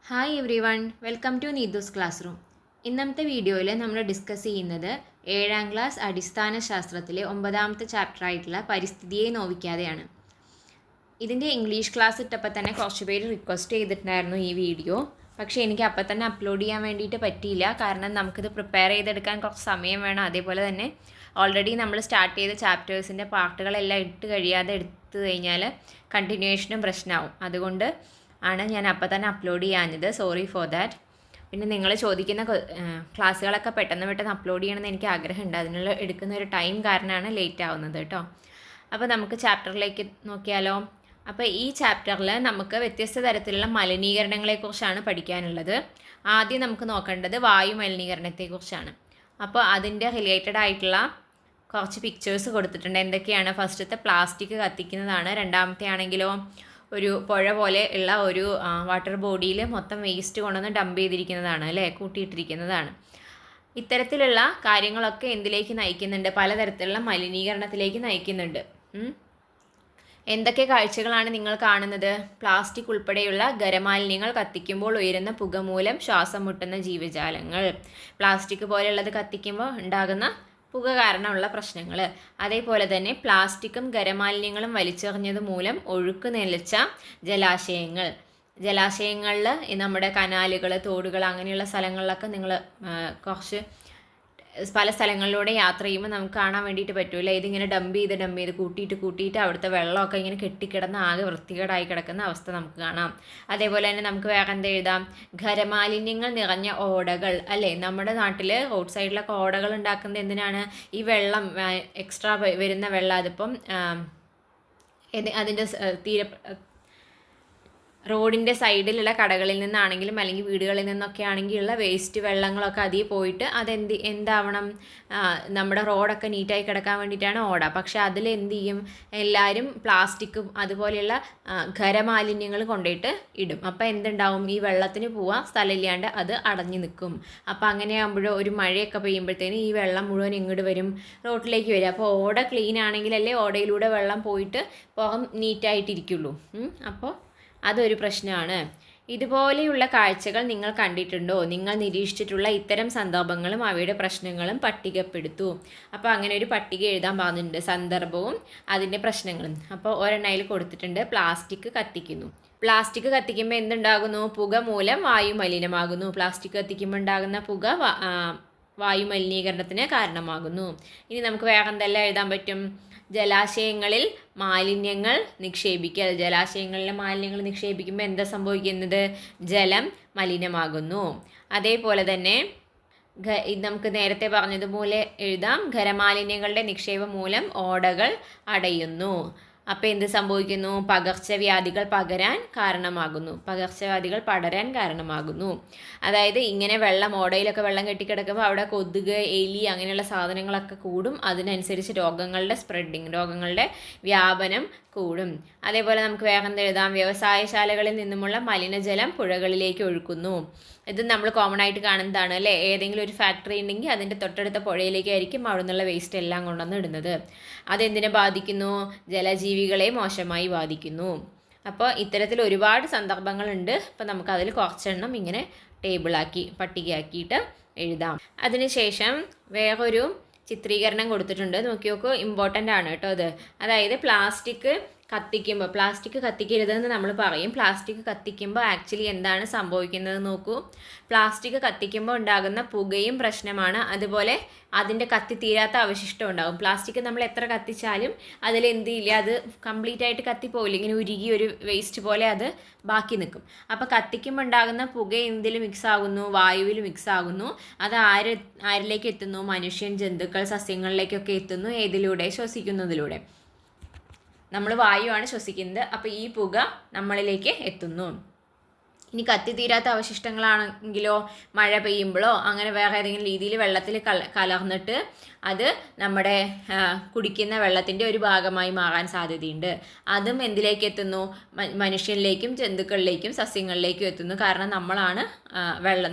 Hi everyone, welcome to Neethu's classroom. ഇന്നത്തെ വീഡിയോയിൽ നമ്മൾ ഡിസ്കസ് ചെയ്യുന്നത് 7ാം ക്ലാസ് അടിസ്ഥാന ശാസ്ത്രത്തിലെ 9ാമത്തെ ചാപ്റ്റർ ആയിട്ടുള്ള പരിസ്ഥിതിയെ നോവിക്കാതെയാണ്. ഇതിൻ്റെ ഇംഗ്ലീഷ് ക്ലാസ് ഇട്ടപ്പോൾ തന്നെ കുറച്ച് പേര് റിക്വസ്റ്റ് ചെയ്തിട്ടുണ്ടായിരുന്നു ഈ വീഡിയോ. പക്ഷേ എനിക്ക് അപ്പം തന്നെ അപ്ലോഡ് ചെയ്യാൻ വേണ്ടിയിട്ട് പറ്റിയില്ല. കാരണം നമുക്കിത് പ്രിപ്പയർ ചെയ്തെടുക്കാൻ കുറച്ച് സമയം വേണം. അതേപോലെ തന്നെ ഓൾറെഡി നമ്മൾ സ്റ്റാർട്ട് ചെയ്ത ചാപ്റ്റേഴ്സിൻ്റെ പാർട്ടുകളെല്ലാം ഇട്ട് കഴിയാതെ എടുത്തു കഴിഞ്ഞാൽ കണ്ടിന്യൂവേഷനും പ്രശ്നമാവും. അതുകൊണ്ട് ആണ് ഞാൻ അപ്പം തന്നെ അപ്ലോഡ് ചെയ്യാഞ്ഞത്. Sorry for that. പിന്നെ നിങ്ങൾ ചോദിക്കുന്ന ക്ലാസ്സുകളൊക്കെ പെട്ടെന്ന് അപ്ലോഡ് ചെയ്യണമെന്ന് എനിക്ക് ആഗ്രഹമുണ്ട്. അതിനുള്ള എടുക്കുന്ന ഒരു ടൈം കാരണമാണ് ലേറ്റ് ആവുന്നത് കേട്ടോ. അപ്പോൾ നമുക്ക് ചാപ്റ്ററിലേക്ക് നോക്കിയാലോ. അപ്പോൾ ഈ ചാപ്റ്ററിൽ നമുക്ക് വ്യത്യസ്ത തരത്തിലുള്ള മലിനീകരണങ്ങളെക്കുറിച്ചാണ് പഠിക്കാനുള്ളത്. ആദ്യം നമുക്ക് നോക്കേണ്ടത് വായു മലിനീകരണത്തെക്കുറിച്ചാണ്. അപ്പോൾ അതിൻ്റെ റിലേറ്റഡ് ആയിട്ടുള്ള കുറച്ച് പിക്ചേഴ്സ് കൊടുത്തിട്ടുണ്ട്. എന്തൊക്കെയാണ്? ഫസ്റ്റത്തെ പ്ലാസ്റ്റിക് കത്തിക്കുന്നതാണ്. രണ്ടാമത്തെ ആണെങ്കിലോ ഒരു പുഴ പോലെ ഉള്ള ഒരു വാട്ടർ ബോഡിയിൽ മൊത്തം വേസ്റ്റ് കൊണ്ടുവന്ന് ഡംപ് ചെയ്തിരിക്കുന്നതാണ് അല്ലേ, കൂട്ടിയിട്ടിരിക്കുന്നതാണ്. ഇത്തരത്തിലുള്ള കാര്യങ്ങളൊക്കെ എന്തിലേക്ക് നയിക്കുന്നുണ്ട്? പലതരത്തിലുള്ള മലിനീകരണത്തിലേക്ക് നയിക്കുന്നുണ്ട്. എന്തൊക്കെ കാഴ്ചകളാണ് നിങ്ങൾ കാണുന്നത്? പ്ലാസ്റ്റിക് ഉൾപ്പെടെയുള്ള ഖരമാലിന്യങ്ങൾ കത്തിക്കുമ്പോൾ ഉയരുന്ന പുക മൂലം ശ്വാസം മുട്ടുന്ന ജീവജാലങ്ങൾ. പ്ലാസ്റ്റിക് പോലെയുള്ളത് കത്തിക്കുമ്പോൾ ഉണ്ടാകുന്ന പുക കാരണമുള്ള പ്രശ്നങ്ങൾ. അതേപോലെ തന്നെ പ്ലാസ്റ്റിക്കും ഖരമാലിന്യങ്ങളും വലിച്ചെറിഞ്ഞത് മൂലം ഒഴുക്ക് നിലച്ച ജലാശയങ്ങളിൽ നമ്മുടെ കനാലുകൾ, തോടുകൾ അങ്ങനെയുള്ള സ്ഥലങ്ങളിലൊക്കെ നിങ്ങൾ കുറച്ച് പല സ്ഥലങ്ങളിലൂടെ യാത്ര ചെയ്യുമ്പോൾ നമുക്ക് കാണാൻ വേണ്ടിയിട്ട് പറ്റുമല്ലോ. ഇതിങ്ങനെ ഡംപ് ചെയ്ത് കൂട്ടിയിട്ട് അവിടുത്തെ വെള്ളമൊക്കെ ഇങ്ങനെ കെട്ടിക്കിടന്ന് ആകെ വൃത്തികേടായി കിടക്കുന്ന അവസ്ഥ നമുക്ക് കാണാം. അതേപോലെ തന്നെ നമുക്ക് വേറെ എന്ത് എഴുതാം? ഖരമാലിന്യങ്ങൾ നിറഞ്ഞ ഓടകൾ അല്ലേ. നമ്മുടെ നാട്ടിൽ റോഡ് സൈഡിലൊക്കെ ഓടകൾ ഉണ്ടാക്കുന്നത് എന്തിനാണ്? ഈ വെള്ളം എക്സ്ട്രാ വരുന്ന വെള്ളം അതിപ്പം അതിൻ്റെ റോഡിൻ്റെ സൈഡിലുള്ള കടകളിൽ നിന്നാണെങ്കിലും അല്ലെങ്കിൽ വീടുകളിൽ നിന്നൊക്കെ ആണെങ്കിലുള്ള വേസ്റ്റ് വെള്ളങ്ങളൊക്കെ അതിൽ പോയിട്ട് എന്താവണം? നമ്മുടെ റോഡൊക്കെ നീറ്റായി കിടക്കാൻ വേണ്ടിയിട്ടാണ് ഓട. പക്ഷേ അതിൽ എന്ത് ചെയ്യും? എല്ലാവരും പ്ലാസ്റ്റിക്കും അതുപോലെയുള്ള ഖരമാലിന്യങ്ങൾ കൊണ്ടുപോയിട്ട് ഇടും. അപ്പോൾ എന്തുണ്ടാവും? ഈ വെള്ളത്തിന് പോവാൻ സ്ഥലമില്ലാണ്ട് അത് അടഞ്ഞു നിൽക്കും. അപ്പോൾ അങ്ങനെയാകുമ്പോഴോ ഒരു മഴയൊക്കെ പെയ്യുമ്പോഴത്തേനും ഈ വെള്ളം മുഴുവൻ ഇങ്ങോട്ട് വരും, റോഡിലേക്ക് വരും. അപ്പോൾ ഓട ക്ലീൻ ആണെങ്കിലല്ലേ ഓടയിലൂടെ വെള്ളം പോയിട്ട് പുറം നീറ്റായിട്ടിരിക്കുള്ളൂ. അപ്പോൾ അതൊരു പ്രശ്നമാണ്. ഇതുപോലെയുള്ള കാഴ്ചകൾ നിങ്ങൾ കണ്ടിട്ടുണ്ടോ? നിങ്ങൾ നിരീക്ഷിച്ചിട്ടുള്ള ഇത്തരം സന്ദർഭങ്ങളും അവയുടെ പ്രശ്നങ്ങളും പട്ടികപ്പെടുത്തൂ. അപ്പോൾ അങ്ങനെ ഒരു പട്ടിക എഴുതാൻ പറഞ്ഞിട്ടുണ്ട്, സന്ദർഭവും അതിൻ്റെ പ്രശ്നങ്ങളും. അപ്പോൾ ഒരെണ്ണയിൽ കൊടുത്തിട്ടുണ്ട്, പ്ലാസ്റ്റിക് കത്തിക്കുന്നു. പ്ലാസ്റ്റിക് കത്തിക്കുമ്പോൾ എന്തുണ്ടാകുന്നു? പുക മൂലം വായു മലിനമാകുന്നു. പ്ലാസ്റ്റിക് കത്തിക്കുമ്പോൾ ഉണ്ടാകുന്ന പുക വായു മലിനീകരണത്തിന് കാരണമാകുന്നു. ഇനി നമുക്ക് വേറെ എന്തെല്ലാം എഴുതാൻ പറ്റും? ജലാശയങ്ങളിൽ മാലിന്യങ്ങൾ നിക്ഷേപിക്കൽ. ജലാശയങ്ങളിലെ മാലിന്യങ്ങൾ നിക്ഷേപിക്കുമ്പോൾ എന്താ സംഭവിക്കുന്നത്? ജലം മലിനമാകുന്നു. അതേപോലെ തന്നെ നമുക്ക് നേരത്തെ പറഞ്ഞതുപോലെ എഴുതാം, ഖരമാലിന്യങ്ങളുടെ നിക്ഷേപം മൂലം ഓടകൾ അടയുന്നു. അപ്പോൾ എന്ത് സംഭവിക്കുന്നു? പകർച്ചവ്യാധികൾ പടരാൻ കാരണമാകുന്നു. അതായത് ഇങ്ങനെ ഓടയിലൊക്കെ വെള്ളം കെട്ടിക്കിടക്കുമ്പോൾ അവിടെ കൊതുക്, എലി അങ്ങനെയുള്ള സാധനങ്ങളൊക്കെ കൂടും. അതിനനുസരിച്ച് രോഗങ്ങളുടെ വ്യാപനം കൂടും. അതേപോലെ നമുക്ക് വേഗം എഴുതാം, വ്യവസായശാലകളിൽ നിന്നുമുള്ള മലിനജലം പുഴകളിലേക്ക് ഒഴുക്കുന്നു. ഇത് നമ്മൾ കോമൺ ആയിട്ട് കാണുന്നതാണ് അല്ലേ. ഏതെങ്കിലും ഒരു ഫാക്ടറി ഉണ്ടെങ്കിൽ അതിൻ്റെ തൊട്ടടുത്ത പുഴയിലേക്കായിരിക്കും അവിടെ നിന്നുള്ള വേസ്റ്റ് എല്ലാം കൊണ്ടുവന്ന് ഇടുന്നത്. അതെന്തിനെ ബാധിക്കുന്നു? ജലജീവികളെ മോശമായി ബാധിക്കുന്നു. അപ്പോൾ ഇത്തരത്തിൽ ഒരുപാട് സന്ദർഭങ്ങളുണ്ട്. അപ്പോൾ നമുക്കതിൽ കുറച്ചെണ്ണം ഇങ്ങനെ പട്ടികയാക്കിയിട്ട് എഴുതാം. അതിനുശേഷം വേറൊരു ചിത്രീകരണം കൊടുത്തിട്ടുണ്ട്, നോക്കി നോക്കൂ. ഇമ്പോർട്ടൻ്റ് ആണ് കേട്ടോ അത്. അതായത് പ്ലാസ്റ്റിക് കത്തിക്കരുതെന്ന് നമ്മൾ പറയും. പ്ലാസ്റ്റിക് കത്തിക്കുമ്പോൾ ആക്ച്വലി എന്താണ് സംഭവിക്കുന്നത് നോക്കൂ. പ്ലാസ്റ്റിക് കത്തിക്കുമ്പോൾ ഉണ്ടാകുന്ന പുകയും പ്രശ്നമാണ്. അതുപോലെ അതിൻ്റെ കത്തിത്തീരാത്ത അവശിഷ്ടം ഉണ്ടാകും. പ്ലാസ്റ്റിക് നമ്മൾ എത്ര കത്തിച്ചാലും അതിലെന്ത് ഇല്ല, അത് കംപ്ലീറ്റ് ആയിട്ട് കത്തിപ്പോവില്ല. ഇങ്ങനെ ഉരുകി ഒരു വേസ്റ്റ് പോലെ അത് ബാക്കി നിൽക്കും. അപ്പോൾ കത്തിക്കുമ്പോൾ ഉണ്ടാകുന്ന പുക എന്തിൽ മിക്സ് ആകുന്നു? വായുവിൽ മിക്സ് ആകുന്നു. അത് ആരിലേക്ക് എത്തുന്നു? മനുഷ്യൻ, ജന്തുക്കൾ, സസ്യങ്ങളിലേക്കൊക്കെ എത്തുന്നു. ഏതിലൂടെ? ശ്വസിക്കുന്നതിലൂടെ. നമ്മൾ വായുവാണ് ശ്വസിക്കുന്നത്. അപ്പോൾ ഈ പുക നമ്മളിലേക്ക് എത്തുന്നു. ഇനി കത്തിത്തീരാത്ത അവശിഷ്ടങ്ങളാണെങ്കിലോ മഴ പെയ്യുമ്പോഴോ അങ്ങനെ വേറെ ഏതെങ്കിലും രീതിയിൽ വെള്ളത്തിൽ കലർന്നിട്ട് അത് നമ്മുടെ കുടിക്കുന്ന വെള്ളത്തിൻ്റെ ഒരു ഭാഗമായി മാറാൻ സാധ്യതയുണ്ട്. അതും എന്തിലേക്ക് എത്തുന്നു? മനുഷ്യനിലേക്കും ജന്തുക്കളിലേക്കും സസ്യങ്ങളിലേക്കും എത്തുന്നു. കാരണം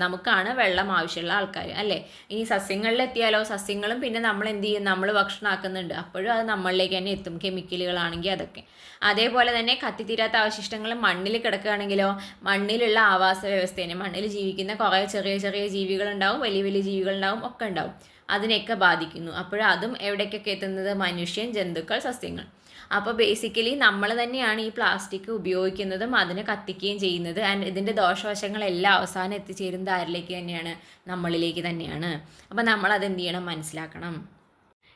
നമുക്കാണ് വെള്ളം ആവശ്യമുള്ള ആൾക്കാർ അല്ലേ. ഇനി സസ്യങ്ങളിലെത്തിയാലോ? സസ്യങ്ങളും പിന്നെ നമ്മൾ എന്ത് ചെയ്യും? നമ്മൾ ഭക്ഷണമാക്കുന്നുണ്ട്. അപ്പോഴും അത് നമ്മളിലേക്ക് തന്നെ എത്തും, കെമിക്കലുകളാണെങ്കിൽ അതൊക്കെ. അതേപോലെ തന്നെ കത്തിത്തീരാത്ത അവശിഷ്ടങ്ങൾ മണ്ണിൽ കിടക്കുകയാണെങ്കിലോ മണ്ണിൽ മണ്ണിലുള്ള ആവാസ വ്യവസ്ഥേനെ, മണ്ണിൽ ജീവിക്കുന്ന കുറേ ചെറിയ ചെറിയ ജീവികളുണ്ടാവും, വലിയ വലിയ ജീവികളുണ്ടാവും, ഒക്കെ ഉണ്ടാവും. അതിനെയൊക്കെ ബാധിക്കുന്നു. അതും എവിടേക്കൊക്കെ എത്തുന്നത്? മനുഷ്യൻ, ജന്തുക്കൾ, സസ്യങ്ങൾ. അപ്പോൾ ബേസിക്കലി നമ്മൾ തന്നെയാണ് ഈ പ്ലാസ്റ്റിക് ഉപയോഗിക്കുന്നതും അതിനെ കത്തിക്കുകയും ചെയ്യുന്നത്. ആൻഡ് ഇതിൻ്റെ ദോഷവശങ്ങളെല്ലാം അവസാനം എത്തിച്ചേരുന്നത് ആരിലേക്ക് തന്നെയാണ്? നമ്മളിലേക്ക് തന്നെയാണ്. അപ്പോൾ നമ്മൾ അതെന്ത് ചെയ്യണം? മനസ്സിലാക്കണം.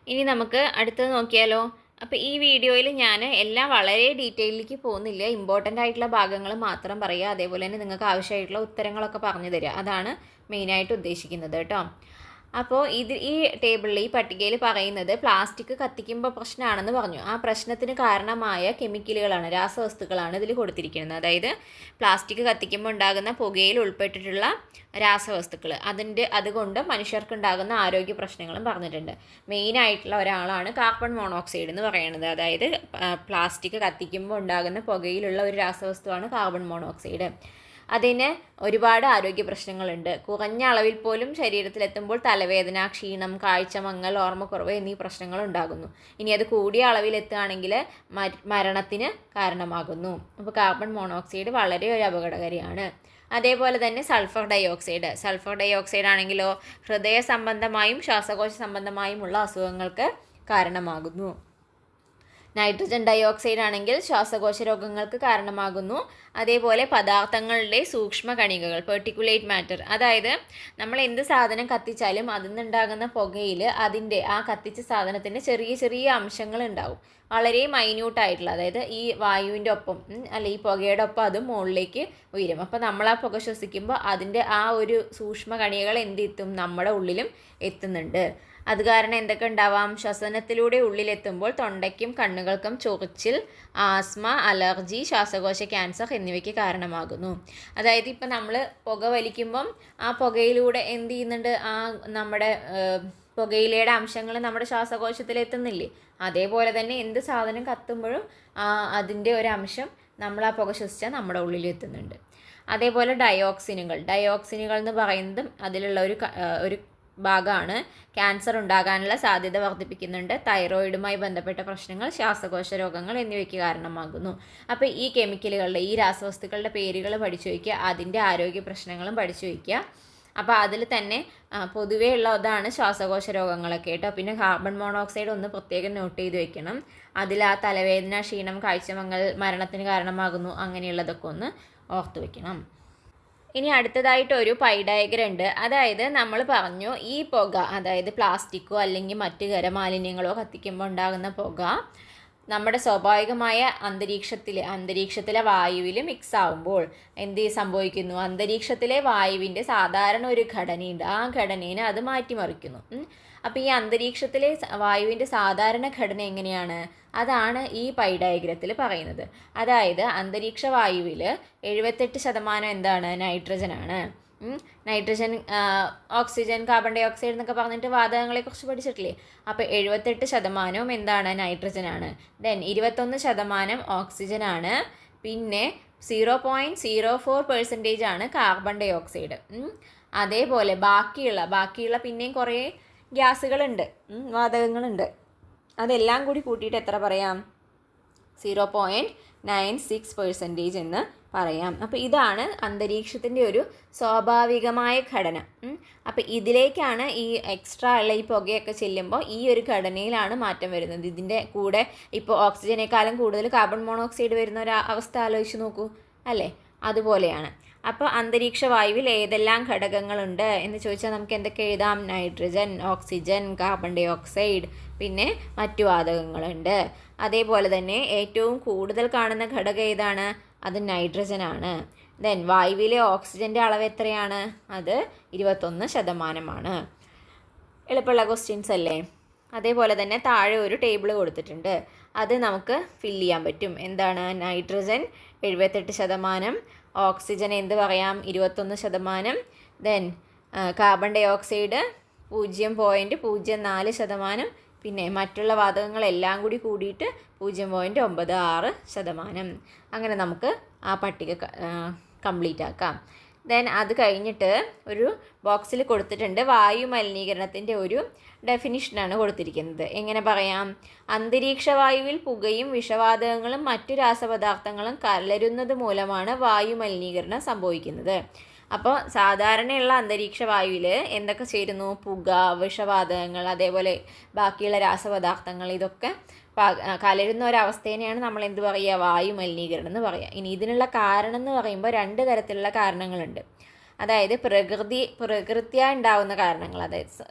ഇനി നമുക്ക് അടുത്തത് നോക്കിയാലോ. അപ്പോൾ ഈ വീഡിയോയിൽ ഞാൻ എല്ലാം വളരെ ഡീറ്റെയിലേക്ക് പോകുന്നില്ല, ഇമ്പോർട്ടൻ്റ് ആയിട്ടുള്ള ഭാഗങ്ങൾ മാത്രം പറയുക. അതേപോലെ തന്നെ നിങ്ങൾക്ക് ആവശ്യമായിട്ടുള്ള ഉത്തരങ്ങളൊക്കെ പറഞ്ഞു തരിക. അതാണ് മെയിനായിട്ട് ഉദ്ദേശിക്കുന്നത് കേട്ടോ. അപ്പോൾ ഈ ടേബിളിൽ, ഈ പട്ടികയിൽ പറയുന്നത് പ്ലാസ്റ്റിക് കത്തിക്കുമ്പോൾ പ്രശ്നമാണെന്ന് പറഞ്ഞു. ആ പ്രശ്നത്തിന് കാരണമായ കെമിക്കലുകളാണ്, രാസവസ്തുക്കളാണ് ഇതിൽ കൊടുത്തിരിക്കുന്നത്. അതായത് പ്ലാസ്റ്റിക് കത്തിക്കുമ്പോൾ ഉണ്ടാകുന്ന പുകയിൽ ഉൾപ്പെട്ടിട്ടുള്ള രാസവസ്തുക്കൾ, അതുകൊണ്ട് മനുഷ്യർക്കുണ്ടാകുന്ന ആരോഗ്യ പ്രശ്നങ്ങളും പറഞ്ഞിട്ടുണ്ട്. മെയിനായിട്ടുള്ള ഒരാളാണ് കാർബൺ മോണോക്സൈഡ് എന്ന് പറയുന്നത്. അതായത് പ്ലാസ്റ്റിക് കത്തിക്കുമ്പോൾ ഉണ്ടാകുന്ന പുകയിലുള്ള ഒരു രാസവസ്തുവാണ് കാർബൺ മോണോക്സൈഡ്. അതിന് ഒരുപാട് ആരോഗ്യ പ്രശ്നങ്ങളുണ്ട്. കുറഞ്ഞ അളവിൽ പോലും ശരീരത്തിലെത്തുമ്പോൾ തലവേദന, ക്ഷീണം, കാഴ്ചമങ്ങൽ, ഓർമ്മക്കുറവ് എന്നീ പ്രശ്നങ്ങൾ ഉണ്ടാകുന്നു. ഇനി അത് കൂടിയ അളവിലെത്തുകയാണെങ്കിൽ മരണത്തിന് കാരണമാകുന്നു. അപ്പോൾ കാർബൺ മോണോക്സൈഡ് വളരെ ഒരു അപകടകാരിയാണ്. അതേപോലെ തന്നെ സൾഫർ ഡൈ ഓക്സൈഡ് ആണെങ്കിലോ ഹൃദയ സംബന്ധമായും ശ്വാസകോശ സംബന്ധമായുമുള്ള അസുഖങ്ങൾക്ക് കാരണമാകുന്നു. നൈട്രജൻ ഡൈ ഓക്സൈഡ് ആണെങ്കിൽ ശ്വാസകോശ രോഗങ്ങൾക്ക് കാരണമാകുന്നു. അതേപോലെ പദാർത്ഥങ്ങളുടെ സൂക്ഷ്മ കണികകൾ, പെർട്ടിക്കുലേറ്റ് മാറ്റർ, അതായത് നമ്മൾ എന്ത് സാധനം കത്തിച്ചാലും അതിൽ നിന്നുണ്ടാകുന്ന പുകയിൽ ആ കത്തിച്ച സാധനത്തിൻ്റെ ചെറിയ ചെറിയ അംശങ്ങൾ ഉണ്ടാവും, വളരെ മൈന്യൂട്ടായിട്ടുള്ള. അതായത് ഈ വായുവിൻ്റെ ഒപ്പം ഈ പുകയുടെ ഒപ്പം അതും മുകളിലേക്ക് ഉയരും. അപ്പോൾ നമ്മൾ ആ പുക ശ്വസിക്കുമ്പോൾ അതിൻ്റെ ആ ഒരു സൂക്ഷ്മ കണികകൾ എന്തെത്തും? നമ്മുടെ ഉള്ളിലും എത്തുന്നുണ്ട്. അത് കാരണം എന്തൊക്കെ ഉണ്ടാവാം? ശ്വസനത്തിലൂടെ ഉള്ളിലെത്തുമ്പോൾ തൊണ്ടയ്ക്കും കണ്ണുകൾക്കും ചൊറിച്ചിൽ, ആസ്മ, അലർജി, ശ്വാസകോശ ക്യാൻസർ എന്നിവയ്ക്ക് കാരണമാകുന്നു. അതായത് ഇപ്പം നമ്മൾ പുക വലിക്കുമ്പം ആ പുകയിലൂടെ എന്ത് ചെയ്യുന്നുണ്ട്? നമ്മുടെ പുകയിലയുടെ അംശങ്ങൾ നമ്മുടെ ശ്വാസകോശത്തിൽ എത്തുന്നില്ലേ? അതേപോലെ തന്നെ എന്ത് സാധനം കത്തുമ്പോഴും അതിൻ്റെ ഒരു അംശം നമ്മൾ ആ പുക ശ്വസിച്ചാൽ നമ്മുടെ ഉള്ളിൽ എത്തുന്നുണ്ട്. അതേപോലെ ഡയോക്സിനുകൾ എന്ന് പറയുന്നതും അതിലുള്ള ഒരു ഭാഗമാണ്. ക്യാൻസർ ഉണ്ടാകാനുള്ള സാധ്യത വർദ്ധിപ്പിക്കുന്നുണ്ട്. തൈറോയിഡുമായി ബന്ധപ്പെട്ട പ്രശ്നങ്ങൾ, ശ്വാസകോശ രോഗങ്ങൾ എന്നിവയ്ക്ക് കാരണമാകുന്നു. അപ്പോൾ ഈ കെമിക്കലുകളുടെ, ഈ രാസവസ്തുക്കളുടെ പേരുകൾ പഠിച്ചു വയ്ക്കുക, അതിൻ്റെ ആരോഗ്യ പ്രശ്നങ്ങളും പഠിച്ചു വയ്ക്കുക. അപ്പോൾ അതിൽ തന്നെ പൊതുവേ ഉള്ളതാണ് ശ്വാസകോശ രോഗങ്ങളൊക്കെ കേട്ടോ. പിന്നെ കാർബൺ മോണോക്സൈഡ് ഒന്ന് പ്രത്യേകം നോട്ട് ചെയ്ത് വെക്കണം. അതിൽ ആ തലവേദന, ക്ഷീണം, കാഴ്ചമങ്ങൽ മരണത്തിന് കാരണമാകുന്നു, അങ്ങനെയുള്ളതൊക്കെ ഒന്ന് ഓർത്തു വെക്കണം. ഇനി അടുത്തതായിട്ട് ഒരു പൈ ഡയഗ്രം ഉണ്ട്. അതായത് നമ്മൾ പറഞ്ഞു ഈ പുക, അതായത് പ്ലാസ്റ്റിക്കോ അല്ലെങ്കിൽ മറ്റ് ഖരമാലിന്യങ്ങളോ കത്തിക്കുമ്പോൾ ഉണ്ടാകുന്ന പുക നമ്മുടെ സ്വാഭാവികമായ അന്തരീക്ഷത്തിലെ വായുവിൽ മിക്സ് ആവുമ്പോൾ എന്ത് സംഭവിക്കുന്നു? അന്തരീക്ഷത്തിലെ വായുവിൻ്റെ സാധാരണ ഒരു ഘടനയുണ്ട്, ആ ഘടനയെ അത് മാറ്റിമറിക്കുന്നു. അപ്പോൾ ഈ അന്തരീക്ഷത്തിലെ വായുവിൻ്റെ സാധാരണ ഘടന എങ്ങനെയാണ്? അതാണ് ഈ പൈ ഡയഗ്രത്തിൽ പറയുന്നത്. അതായത് അന്തരീക്ഷ വായുവിൽ 78% എന്താണ്? നൈട്രജനാണ്. Nitrogen, oxygen, carbon dioxide എന്നൊക്കെ പറഞ്ഞിട്ട് വാതകങ്ങളെക്കുറിച്ച് പഠിച്ചിട്ടില്ലേ? അപ്പോൾ 78% എന്താണ്? നൈട്രജനാണ്. ദെൻ 21% ഓക്സിജനാണ്. പിന്നെ 0.04% ആണ് കാർബൺ ഡൈ ഓക്സൈഡ്. അതേപോലെ ബാക്കിയുള്ള പിന്നെയും കുറേ ഗ്യാസുകളുണ്ട്, വാതകങ്ങളുണ്ട്. അതെല്ലാം കൂടി കൂട്ടിയിട്ട് എത്ര പറയാം? 0.96% എന്ന് പറയാം. അപ്പോൾ ഇതാണ് അന്തരീക്ഷത്തിൻ്റെ ഒരു സ്വാഭാവികമായ ഘടന. അപ്പോൾ ഇതിലേക്കാണ് ഈ എക്സ്ട്രാ ഉള്ള ഈ പുകയൊക്കെ ചെല്ലുമ്പോൾ ഈ ഒരു ഘടനയിലാണ് മാറ്റം വരുന്നത്. ഇതിൻ്റെ കൂടെ ഇപ്പോൾ ഓക്സിജനേക്കാളും കൂടുതൽ കാർബൺ മോണോക്സൈഡ് വരുന്ന ഒരു അവസ്ഥ ആലോചിച്ച് നോക്കൂ, അല്ലേ? അതുപോലെയാണ്. അപ്പോൾ അന്തരീക്ഷ വായുവിൽ ഏതെല്ലാം ഘടകങ്ങളുണ്ട് എന്ന് ചോദിച്ചാൽ നമുക്ക് എന്തൊക്കെ എഴുതാം? Nitrogen, oxygen, carbon dioxide, പിന്നെ മറ്റു വാതകങ്ങളുണ്ട്. അതേപോലെ തന്നെ ഏറ്റവും കൂടുതൽ കാണുന്ന ഘടകം ഏതാണ്? അത് നൈട്രജനാണ്. ദെൻ വായുവിലെ ഓക്സിജൻ്റെ അളവ് എത്രയാണ്? അത് 21%. എളുപ്പമുള്ള ക്വസ്റ്റ്യൻസ് അല്ലേ? അതേപോലെ തന്നെ താഴെ ഒരു ടേബിൾ കൊടുത്തിട്ടുണ്ട്, അത് നമുക്ക് ഫില്ല് ചെയ്യാൻ പറ്റും. എന്താണ്? നൈട്രജൻ 78%, ഓക്സിജൻ എന്ത് പറയാം? 21%, ദെൻ കാർബൺ ഡൈ ഓക്സൈഡ് 0.04%, പിന്നെ മറ്റുള്ള വാതകങ്ങളെല്ലാം കൂടി കൂടിയിട്ട് 0.96%. അങ്ങനെ നമുക്ക് ആ പട്ടിക കംപ്ലീറ്റ് ആക്കാം. ദെൻ അത് കഴിഞ്ഞിട്ട് ഒരു ബോക്സിൽ കൊടുത്തിട്ടുണ്ട് വായു മലിനീകരണത്തിൻ്റെ ഒരു ഡെഫിനിഷനാണ് കൊടുത്തിരിക്കുന്നത്. എങ്ങനെ പറയാം? അന്തരീക്ഷ വായുവിൽ പുകയും വിഷവാതകങ്ങളും മറ്റു രാസപദാർത്ഥങ്ങളും കലരുന്നത് മൂലമാണ് വായു മലിനീകരണം സംഭവിക്കുന്നത്. അപ്പോൾ സാധാരണയുള്ള അന്തരീക്ഷ വായുവിൽ എന്തൊക്കെ ചേരുന്നു? പുക, വിഷവാതകങ്ങൾ, അതേപോലെ ബാക്കിയുള്ള രാസപദാർത്ഥങ്ങൾ, ഇതൊക്കെ കലരുന്ന ഒരവസ്ഥേനെയാണ് നമ്മൾ എന്ത് പറയുക? വായു മലിനീകരണം എന്ന് പറയുക. ഇനി ഇതിനുള്ള കാരണം എന്ന് പറയുമ്പോൾ 2 തരത്തിലുള്ള കാരണങ്ങളുണ്ട്. അതായത് പ്രകൃത്യാ ഉണ്ടാവുന്ന കാരണങ്ങൾ,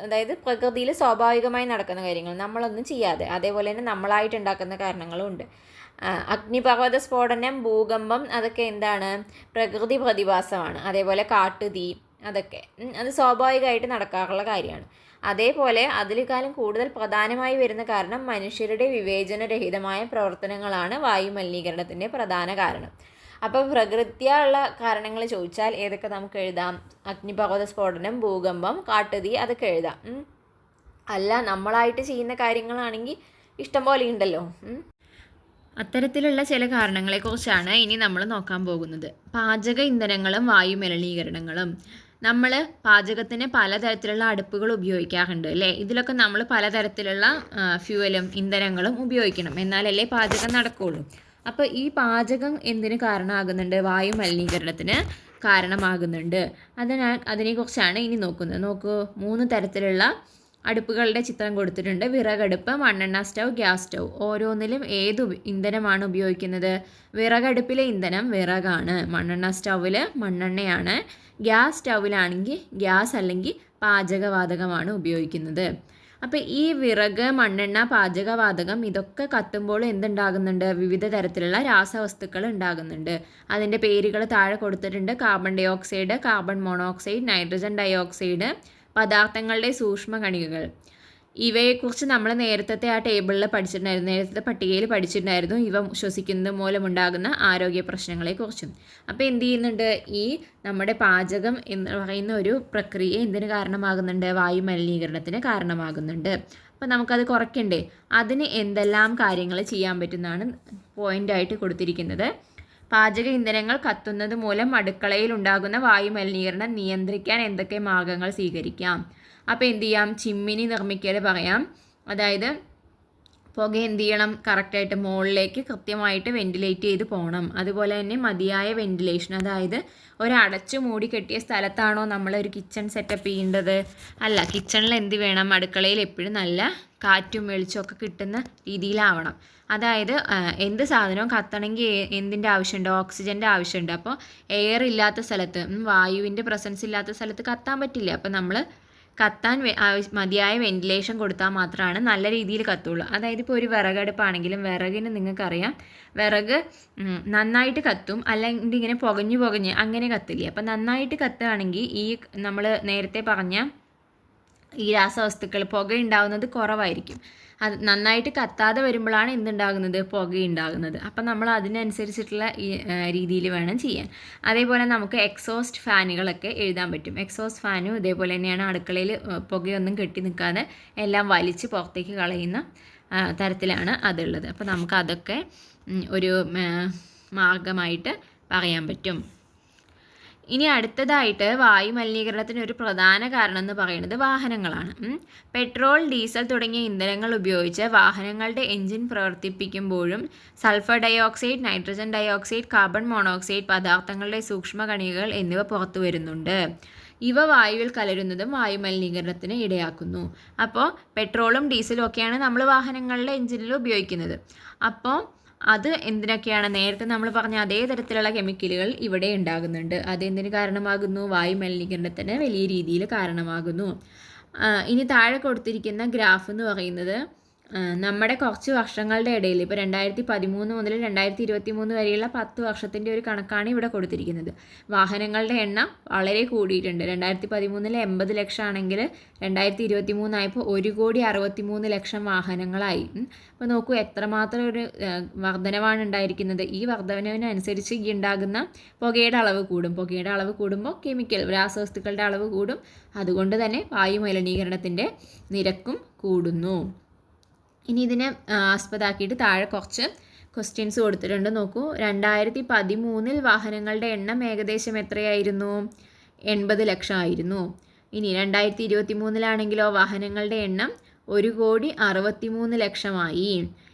അതായത് പ്രകൃതിയിൽ സ്വാഭാവികമായി നടക്കുന്ന കാര്യങ്ങൾ നമ്മളൊന്നും ചെയ്യാതെ, അതേപോലെ തന്നെ നമ്മളായിട്ട് ഉണ്ടാക്കുന്ന കാരണങ്ങളും ഉണ്ട്. അഗ്നിപർവ്വത സ്ഫോടനം, ഭൂകമ്പം, അതൊക്കെ എന്താണ്? പ്രകൃതി പ്രതിഭാസമാണ്. അതേപോലെ കാട്ടുതീ, അതൊക്കെ അത് സ്വാഭാവികമായിട്ട് നടക്കാറുള്ള കാര്യമാണ്. അതേപോലെ അതിലേക്കാളും കൂടുതൽ പ്രധാനമായി വരുന്ന കാരണം മനുഷ്യരുടെ വിവേചനരഹിതമായ പ്രവർത്തനങ്ങളാണ് വായു മലിനീകരണത്തിൻ്റെ പ്രധാന കാരണം. അപ്പോൾ പ്രകൃത്യായുള്ള കാരണങ്ങൾ ചോദിച്ചാൽ ഏതൊക്കെ നമുക്ക് എഴുതാം? അഗ്നിപർവ്വത സ്ഫോടനം, ഭൂകമ്പം, കാട്ടുതീ, അതൊക്കെ എഴുതാം. അല്ല നമ്മളായിട്ട് ചെയ്യുന്ന കാര്യങ്ങളാണെങ്കിൽ ഇഷ്ടം പോലെ ഉണ്ടല്ലോ. അത്തരത്തിലുള്ള ചില കാരണങ്ങളെക്കുറിച്ചാണ് ഇനി നമ്മൾ നോക്കാൻ പോകുന്നത്. പാചക ഇന്ധനങ്ങളും വായു മലിനീകരണങ്ങളും. നമ്മൾ പാചകത്തിന് പലതരത്തിലുള്ള അടുപ്പുകൾ ഉപയോഗിക്കാറുണ്ട് അല്ലേ? ഇതിലൊക്കെ നമ്മൾ പലതരത്തിലുള്ള ഫ്യൂവലും ഇന്ധനങ്ങളും ഉപയോഗിക്കണം, എന്നാലല്ലേ പാചകം നടക്കുകയുള്ളൂ. അപ്പോൾ ഈ പാചകം എന്തിന് കാരണമാകുന്നുണ്ട്? വായു മലിനീകരണത്തിന് കാരണമാകുന്നുണ്ട്. അതിനെക്കുറിച്ചാണ് ഇനി നോക്കുന്നത്. നോക്കൂ, 3 തരത്തിലുള്ള അടുപ്പുകളുടെ ചിത്രം കൊടുത്തിട്ടുണ്ട്. വിറകടുപ്പ്, മണ്ണെണ്ണ സ്റ്റൗ, ഗ്യാസ് സ്റ്റൗ. ഓരോന്നിലും ഏത് ഇന്ധനമാണ് ഉപയോഗിക്കുന്നത്? വിറകടുപ്പിലെ ഇന്ധനം വിറകാണ്, മണ്ണെണ്ണ സ്റ്റൗവിൽ മണ്ണെണ്ണയാണ്, ഗ്യാസ് സ്റ്റൗവിലാണെങ്കിൽ ഗ്യാസ് അല്ലെങ്കിൽ പാചകവാതകമാണ് ഉപയോഗിക്കുന്നത്. അപ്പോൾ ഈ വിറക്, മണ്ണെണ്ണ, പാചകവാതകം ഇതൊക്കെ കത്തുമ്പോൾ എന്തുണ്ടാകുന്നുണ്ട്? വിവിധ തരത്തിലുള്ള രാസവസ്തുക്കൾ ഉണ്ടാകുന്നുണ്ട്. അതിൻ്റെ പേരുകൾ താഴെ കൊടുത്തിട്ടുണ്ട്. Carbon dioxide, carbon monoxide, nitrogen dioxide, പദാർത്ഥങ്ങളുടെ സൂക്ഷ്മ കണികകൾ. ഇവയെക്കുറിച്ച് നമ്മൾ നേരത്തെ ആ ടേബിളിൽ പഠിച്ചിട്ടുണ്ടായിരുന്നു, നേരത്തെ പട്ടികയിൽ പഠിച്ചിട്ടുണ്ടായിരുന്നു, ഇവ ശ്വസിക്കുന്നത് മൂലമുണ്ടാകുന്ന ആരോഗ്യ പ്രശ്നങ്ങളെക്കുറിച്ചും. അപ്പോൾ എന്ത് ചെയ്യുന്നുണ്ട്? ഈ നമ്മുടെ പാചകം എന്ന് പറയുന്ന ഒരു പ്രക്രിയ എന്തിന് കാരണമാകുന്നുണ്ട്? വായു മലിനീകരണത്തിന് കാരണമാകുന്നുണ്ട്. അപ്പോൾ നമുക്കത് കുറയ്ക്കണ്ടേ? അതിന് എന്തെല്ലാം കാര്യങ്ങൾ ചെയ്യാൻ പറ്റുന്നതാണ് പോയിൻ്റായിട്ട് കൊടുത്തിരിക്കുന്നത്. പാചക ഇന്ധനങ്ങൾ കത്തുന്നത് മൂലം അടുക്കളയിൽ ഉണ്ടാകുന്ന വായു മലിനീകരണം നിയന്ത്രിക്കാൻ എന്തൊക്കെ മാർഗങ്ങൾ സ്വീകരിക്കാം? അപ്പോൾ എന്ത് ചെയ്യാം? ചിമ്മിനി നിർമ്മിക്കൽ പറയാം. അതായത് പുക എന്ത് ചെയ്യണം? കറക്റ്റായിട്ട് മുകളിലേക്ക് കൃത്യമായിട്ട് വെൻറ്റിലേറ്റ് ചെയ്ത് പോകണം. അതുപോലെ തന്നെ മതിയായ വെൻറ്റിലേഷൻ, അതായത് ഒരടച്ചു മൂടി കെട്ടിയ സ്ഥലത്താണോ നമ്മളൊരു കിച്ചൺ സെറ്റപ്പ് ചെയ്യേണ്ടത്? അല്ല, കിച്ചണിൽ എന്ത് വേണം? അടുക്കളയിൽ എപ്പോഴും നല്ല കാറ്റും വെളിച്ചമൊക്കെ കിട്ടുന്ന രീതിയിലാവണം. അതായത് എന്ത് സാധനവും കത്തണമെങ്കിൽ എന്തിൻ്റെ ആവശ്യമുണ്ട്? ഓക്സിജൻ്റെ ആവശ്യമുണ്ട്. അപ്പോൾ എയർ ഇല്ലാത്ത സ്ഥലത്ത്, വായുവിൻ്റെ പ്രസൻസ് ഇല്ലാത്ത സ്ഥലത്ത് കത്താൻ പറ്റില്ല. അപ്പോൾ നമ്മൾ കത്താൻ മതിയായ വെൻറ്റിലേഷൻ കൊടുത്താൽ മാത്രമാണ് നല്ല രീതിയിൽ കത്തുള്ളൂ. അതായത് ഇപ്പോൾ ഒരു വിറകടുപ്പാണെങ്കിലും വിറകിന് നിങ്ങൾക്കറിയാം, വിറക് നന്നായിട്ട് കത്തും, അല്ലെങ്കിൽ ഇങ്ങനെ പുകഞ്ഞ് അങ്ങനെ കത്തില്ല. അപ്പം നന്നായിട്ട് കത്തുകയാണെങ്കിൽ ഈ നമ്മൾ നേരത്തെ പറഞ്ഞ ഈ രാസവസ്തുക്കൾ പുക ഉണ്ടാകുന്നത് കുറവായിരിക്കും. അത് നന്നായിട്ട് കത്താതെ വരുമ്പോഴാണ് എന്തുണ്ടാകുന്നത്? പുകയുണ്ടാകുന്നത്. അപ്പം നമ്മൾ അതിനനുസരിച്ചിട്ടുള്ള രീതിയിൽ വേണം ചെയ്യാൻ. അതേപോലെ നമുക്ക് എക്സോസ്റ്റ് ഫാനുകളൊക്കെ എഴുതാൻ പറ്റും. എക്സോസ്റ്റ് ഫാനും ഇതേപോലെ തന്നെയാണ്. അടുക്കളയിൽ പുകയൊന്നും കെട്ടി നിൽക്കാതെ എല്ലാം വലിച്ച് പുറത്തേക്ക് കളയുന്ന തരത്തിലാണ് അതുള്ളത്. അപ്പോൾ നമുക്കതൊക്കെ ഒരു മാർഗമായിട്ട് പറയാൻ പറ്റും. ഇനി അടുത്തതായിട്ട് വായു മലിനീകരണത്തിന് ഒരു പ്രധാന കാരണം എന്ന് പറയുന്നത് വാഹനങ്ങളാണ്. പെട്രോൾ, ഡീസൽ തുടങ്ങിയ ഇന്ധനങ്ങൾ ഉപയോഗിച്ച് വാഹനങ്ങളുടെ എൻജിൻ പ്രവർത്തിപ്പിക്കുമ്പോഴും sulphur dioxide, nitrogen dioxide, carbon monoxide, പദാർത്ഥങ്ങളുടെ സൂക്ഷ്മ കണികകൾ എന്നിവ പുറത്തു വരുന്നുണ്ട്. ഇവ വായുവിൽ കലരുന്നതും വായു മലിനീകരണത്തിന് ഇടയാക്കുന്നു. അപ്പോൾ പെട്രോളും ഡീസലും ഒക്കെയാണ് നമ്മൾ വാഹനങ്ങളുടെ എൻജിനിൽ ഉപയോഗിക്കുന്നത്. അപ്പോൾ അത് എന്തിനൊക്കെയാണ്? നേരത്തെ നമ്മൾ പറഞ്ഞ അതേ തരത്തിലുള്ള കെമിക്കലുകൾ ഇവിടെ ഉണ്ടാകുന്നുണ്ട്. അതെന്തിന് കാരണമാകുന്നു? വായു മലിനീകരണത്തിന് വലിയ രീതിയിൽ കാരണമാകുന്നു. ഇനി താഴെ കൊടുത്തിരിക്കുന്ന ഗ്രാഫ് എന്ന് പറയുന്നത് നമ്മുടെ കുറച്ച് വർഷങ്ങളുടെ ഇടയിൽ, ഇപ്പോൾ 2013 മുതൽ 2023 വരെയുള്ള 10 വർഷത്തിൻ്റെ ഒരു കണക്കാണ് ഇവിടെ കൊടുത്തിരിക്കുന്നത്. വാഹനങ്ങളുടെ എണ്ണം വളരെ കൂടിയിട്ടുണ്ട്. 2013 80 ലക്ഷം ആണെങ്കിൽ 2023 ആയപ്പോൾ 1,63,00,000 വാഹനങ്ങളായി. അപ്പോൾ നോക്കൂ എത്രമാത്രം ഒരു വർധനവാണ് ഉണ്ടായിരിക്കുന്നത്. ഈ വർധനവിനനുസരിച്ച് ഈ ഉണ്ടാകുന്ന പുകയുടെ അളവ് കൂടും. പുകയുടെ അളവ് കൂടുമ്പോൾ കെമിക്കൽ രാസവസ്തുക്കളുടെ അളവ് കൂടും. അതുകൊണ്ട് തന്നെ വായു മലിനീകരണത്തിൻ്റെ നിരക്കും കൂടുന്നു. ഇനി ഇതിനെ ആസ്പദമാക്കിയിട്ട് താഴെ കുറച്ച് ക്വസ്റ്റ്യൻസ് കൊടുത്തിട്ടുണ്ട്. നോക്കൂ, 2013 വാഹനങ്ങളുടെ എണ്ണം ഏകദേശം എത്രയായിരുന്നു? 80 ലക്ഷം ആയിരുന്നു. ഇനി 2023 വാഹനങ്ങളുടെ എണ്ണം 1,63,00,000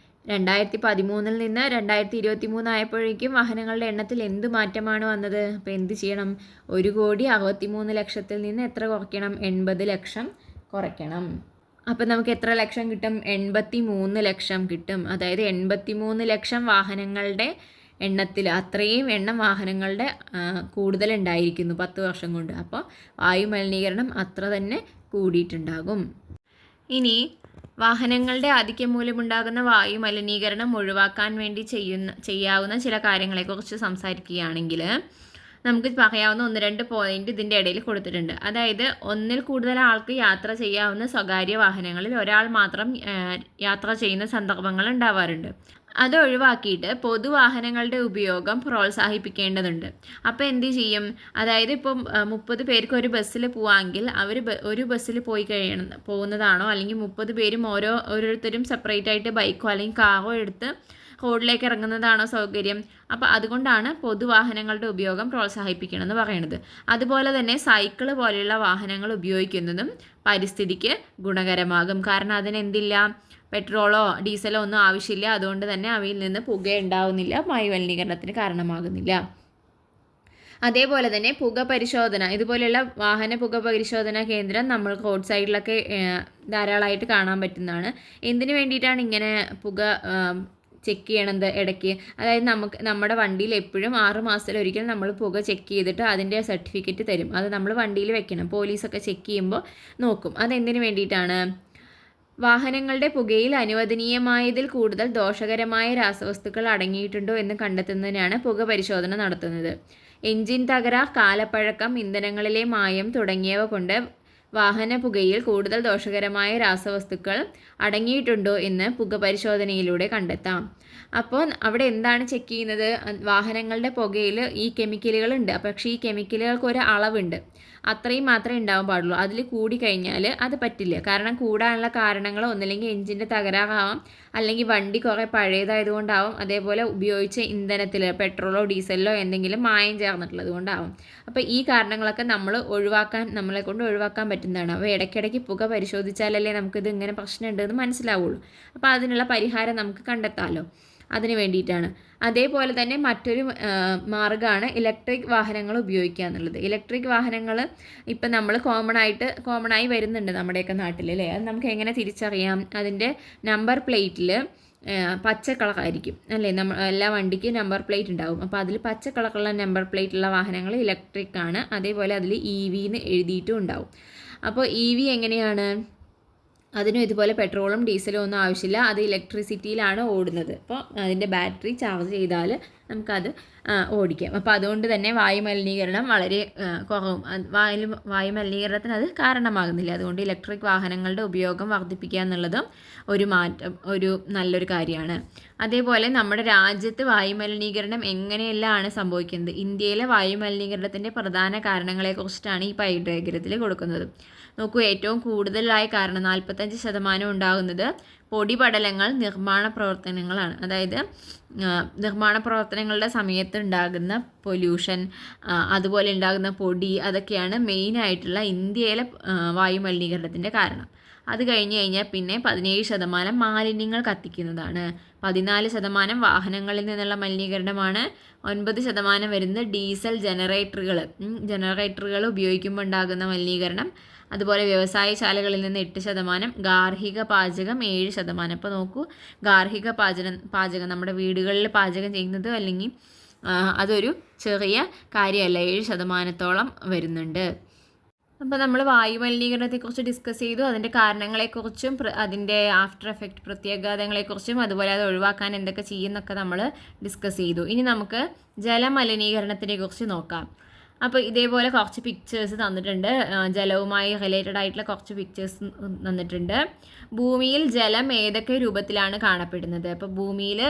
2013 നിന്ന് 2023 ആയപ്പോഴേക്കും വാഹനങ്ങളുടെ എണ്ണത്തിൽ എന്ത് മാറ്റമാണ് വന്നത്? അപ്പോൾ എന്ത് ചെയ്യണം? 1,63,00,000 നിന്ന് എത്ര കുറയ്ക്കണം? 80 ലക്ഷം കുറയ്ക്കണം. അപ്പം നമുക്ക് എത്ര ലക്ഷം കിട്ടും? 83 ലക്ഷം കിട്ടും. അതായത് 83 ലക്ഷം വാഹനങ്ങളുടെ എണ്ണത്തിൽ അത്രയും എണ്ണം വാഹനങ്ങളുടെ കൂടുതലുണ്ടായിരിക്കുന്നു 10 വർഷം കൊണ്ട്. അപ്പോൾ വായുമലിനീകരണം അത്ര തന്നെ കൂടിയിട്ടുണ്ടാകും. ഇനി വാഹനങ്ങളുടെ ആധിക്യം മൂലമുണ്ടാകുന്ന വായു മലിനീകരണം ഒഴിവാക്കാൻ വേണ്ടി ചെയ്യാവുന്ന ചില കാര്യങ്ങളെക്കുറിച്ച് സംസാരിക്കുകയാണെങ്കിൽ നമുക്ക് പറയാവുന്ന 1-2 പോയിന്റ് ഇതിൻ്റെ ഇടയിൽ കൊടുത്തിട്ടുണ്ട്. അതായത് ഒന്നിൽ കൂടുതൽ ആൾക്ക് യാത്ര ചെയ്യാവുന്ന സ്വകാര്യ വാഹനങ്ങളിൽ ഒരാൾ മാത്രം യാത്ര ചെയ്യുന്ന സന്ദർഭങ്ങൾ ഉണ്ടാവാറുണ്ട്. അത് ഒഴിവാക്കിയിട്ട് പൊതുവാഹനങ്ങളുടെ ഉപയോഗം പ്രോത്സാഹിപ്പിക്കേണ്ടതുണ്ട്. അപ്പോൾ എന്ത് ചെയ്യും? അതായത് ഇപ്പം 30 പേർക്ക് ഒരു ബസ്സിൽ പോവാമെങ്കിൽ അവർ ഒരു ബസ്സിൽ പോകുന്നതാണോ അല്ലെങ്കിൽ 30 പേരും ഓരോരുത്തരും സെപ്പറേറ്റ് ആയിട്ട് ബൈക്കോ അല്ലെങ്കിൽ കാറോ എടുത്ത് റോഡിലേക്ക് ഇറങ്ങുന്നതാണോ സൗകര്യം? അപ്പോൾ അതുകൊണ്ടാണ് പൊതുവാഹനങ്ങളുടെ ഉപയോഗം പ്രോത്സാഹിപ്പിക്കണമെന്ന് പറയുന്നത്. അതുപോലെ തന്നെ സൈക്കിൾ പോലെയുള്ള വാഹനങ്ങൾ ഉപയോഗിക്കുന്നതും പരിസ്ഥിതിക്ക് ഗുണകരമാകും. കാരണം അതിനെന്തില്ല? പെട്രോളോ ഡീസലോ ഒന്നും ആവശ്യമില്ല. അതുകൊണ്ട് തന്നെ അവയിൽ നിന്ന് പുക ഉണ്ടാവുന്നില്ല, വായുമലിനീകരണത്തിന് കാരണമാകുന്നില്ല. അതേപോലെ തന്നെ പുക പരിശോധന, ഇതുപോലെയുള്ള വാഹന പുക പരിശോധന കേന്ദ്രം നമ്മൾ റോഡ് സൈഡിലൊക്കെ ധാരാളമായിട്ട് കാണാൻ പറ്റുന്നതാണ്. എന്തിനു വേണ്ടിയിട്ടാണ് ഇങ്ങനെ പുക ചെക്ക് ചെയ്യണത് ഇടയ്ക്ക്? അതായത് നമ്മുടെ വണ്ടിയിൽ എപ്പോഴും 6 മാസത്തിലൊരിക്കൽ നമ്മൾ പുക ചെക്ക് ചെയ്തിട്ട് അതിൻ്റെ സർട്ടിഫിക്കറ്റ് തരും. അത് നമ്മൾ വണ്ടിയിൽ വെക്കണം. പോലീസൊക്കെ ചെക്ക് ചെയ്യുമ്പോൾ നോക്കും. അതെന്തിനു വേണ്ടിയിട്ടാണ്? വാഹനങ്ങളുടെ പുകയിൽ അനുവദനീയമായതിൽ കൂടുതൽ ദോഷകരമായ രാസവസ്തുക്കൾ അടങ്ങിയിട്ടുണ്ടോ എന്ന് കണ്ടെത്തുന്നതിനാണ് പുക പരിശോധന നടത്തുന്നത്. എൻജിൻ തകരാർ, കാലപ്പഴക്കം, ഇന്ധനങ്ങളിലെ മായം തുടങ്ങിയവ കൊണ്ട് വാഹന പുകയിൽ കൂടുതൽ ദോഷകരമായ രാസവസ്തുക്കൾ അടങ്ങിയിട്ടുണ്ടോ എന്ന് പുക പരിശോധനയിലൂടെ കണ്ടെത്താം. അപ്പോൾ അവിടെ എന്താണ് ചെക്ക് ചെയ്യുന്നത്? വാഹനങ്ങളുടെ പുകയിൽ ഈ കെമിക്കലുകളുണ്ട്. പക്ഷേ ഈ കെമിക്കലുകൾക്ക് ഒരു അളവുണ്ട്. അത്രയും മാത്രമേ ഉണ്ടാവാൻ പാടുള്ളൂ. അതിൽ കൂടി കഴിഞ്ഞാൽ അത് പറ്റില്ല. കാരണം കൂടാനുള്ള കാരണങ്ങൾ ഒന്നില്ലെങ്കിൽ എഞ്ചിൻ്റെ തകരാറാവാം, അല്ലെങ്കിൽ വണ്ടി കുറേ പഴയതായതുകൊണ്ടാവും, അതേപോലെ ഉപയോഗിച്ച ഇന്ധനത്തിൽ പെട്രോളോ ഡീസലിലോ എന്തെങ്കിലും മായം ചേർന്നിട്ടുള്ളത് കൊണ്ടാവും. അപ്പോൾ ഈ കാരണങ്ങളൊക്കെ നമ്മളെ കൊണ്ട് ഒഴിവാക്കാൻ പറ്റുന്നതാണ്. അപ്പോൾ ഇടയ്ക്കിടയ്ക്ക് പുക പരിശോധിച്ചാലല്ലേ നമുക്കിത് ഇങ്ങനെ പ്രശ്നമുണ്ടെന്ന് മനസ്സിലാവുള്ളൂ. അപ്പോൾ അതിനുള്ള പരിഹാരം നമുക്ക് കണ്ടെത്താമല്ലോ. അതിന് വേണ്ടിയിട്ടാണ്. അതേപോലെ തന്നെ മറ്റൊരു മാർഗ്ഗമാണ് ഇലക്ട്രിക് വാഹനങ്ങൾ ഉപയോഗിക്കുക എന്നുള്ളത്. ഇലക്ട്രിക് വാഹനങ്ങൾ ഇപ്പം നമ്മൾ കോമണായി വരുന്നുണ്ട് നമ്മുടെയൊക്കെ നാട്ടിൽ, അല്ലേ? അത് നമുക്ക് എങ്ങനെ തിരിച്ചറിയാം? അതിൻ്റെ നമ്പർ പ്ലേറ്റിൽ പച്ച കളറായിരിക്കും, അല്ലേ? എല്ലാ വണ്ടിക്കും നമ്പർ പ്ലേറ്റ് ഉണ്ടാവും. അപ്പോൾ അതിൽ പച്ച കളറുള്ള നമ്പർ പ്ലേറ്റുള്ള വാഹനങ്ങൾ ഇലക്ട്രിക് ആണ്. അതേപോലെ അതിൽ EV എന്ന് എഴുതിയിട്ടും ഉണ്ടാവും. അപ്പോൾ EV എങ്ങനെയാണ്? അതിനും ഇതുപോലെ പെട്രോളും ഡീസലും ഒന്നും ആവശ്യമില്ല. അത് ഇലക്ട്രിസിറ്റിയിലാണ് ഓടുന്നത്. അപ്പോൾ അതിൻ്റെ ബാറ്ററി ചാർജ് ചെയ്താൽ നമുക്കത് ഓടിക്കാം. അപ്പോൾ അതുകൊണ്ട് തന്നെ വായുമലിനീകരണം വളരെ കുറവും. വായുമലിനീകരണത്തിന് അത് കാരണമാകുന്നില്ല. അതുകൊണ്ട് ഇലക്ട്രിക് വാഹനങ്ങളുടെ ഉപയോഗം വർദ്ധിപ്പിക്കുക എന്നുള്ളതും ഒരു നല്ലൊരു കാര്യമാണ്. അതേപോലെ നമ്മുടെ രാജ്യത്ത് വായുമലിനീകരണം എങ്ങനെയെല്ലാം സംഭവിക്കുന്നത്? ഇന്ത്യയിലെ വായുമലിനീകരണത്തിൻ്റെ പ്രധാന കാരണങ്ങളെക്കുറിച്ചിട്ടാണ് ഈ പൈ ഡയഗ്രത്തിൽ കൊടുക്കുന്നത്. നോക്കൂ, ഏറ്റവും കൂടുതലായ കാരണം 45% ഉണ്ടാകുന്നത് പൊടിപടലങ്ങൾ, നിർമ്മാണ പ്രവർത്തനങ്ങളാണ്. അതായത് നിർമ്മാണ പ്രവർത്തനങ്ങളുടെ സമയത്ത് ഉണ്ടാകുന്ന പൊല്യൂഷൻ, അതുപോലെ ഉണ്ടാകുന്ന പൊടി, അതൊക്കെയാണ് മെയിനായിട്ടുള്ള ഇന്ത്യയിലെ വായുമലിനീകരണത്തിൻ്റെ കാരണം. അത് കഴിഞ്ഞ് കഴിഞ്ഞാൽ പിന്നെ 17% മാലിന്യങ്ങൾ കത്തിക്കുന്നതാണ്. 14% വാഹനങ്ങളിൽ നിന്നുള്ള മലിനീകരണമാണ്. 9% വരുന്നത് ഡീസൽ ജനറേറ്ററുകൾ ഉപയോഗിക്കുമ്പോൾ ഉണ്ടാകുന്ന മലിനീകരണം. അതുപോലെ വ്യവസായശാലകളിൽ നിന്ന് 8%, ഗാർഹിക പാചകം 7%. അപ്പോൾ നോക്കൂ, ഗാർഹിക പാചകം നമ്മുടെ വീടുകളിൽ പാചകം ചെയ്യുന്നത് അല്ലെങ്കിൽ അതൊരു ചെറിയ കാര്യമല്ല, 7%ഓളം വരുന്നുണ്ട്. അപ്പോൾ നമ്മൾ വായുമലിനീകരണത്തെക്കുറിച്ച് ഡിസ്കസ് ചെയ്തു. അതിൻ്റെ കാരണങ്ങളെക്കുറിച്ചും അതിൻ്റെ ആഫ്റ്റർ എഫക്റ്റ് പ്രത്യാഘാതങ്ങളെക്കുറിച്ചും അതുപോലെ അത് ഒഴിവാക്കാൻ എന്തൊക്കെ ചെയ്യുന്നൊക്കെ നമ്മൾ ഡിസ്കസ് ചെയ്തു. ഇനി നമുക്ക് ജലമലിനീകരണത്തിനെ കുറിച്ച് നോക്കാം. അപ്പോൾ ഇതേപോലെ കുറച്ച് പിക്ചേഴ്സ് തന്നിട്ടുണ്ട്. ജലവുമായി റിലേറ്റഡ് ആയിട്ടുള്ള കുറച്ച് പിക്ചേഴ്സ് തന്നിട്ടുണ്ട്. ഭൂമിയിൽ ജലം ഏതൊക്കെ രൂപത്തിലാണ് കാണപ്പെടുന്നത്? അപ്പോൾ ഭൂമിയിൽ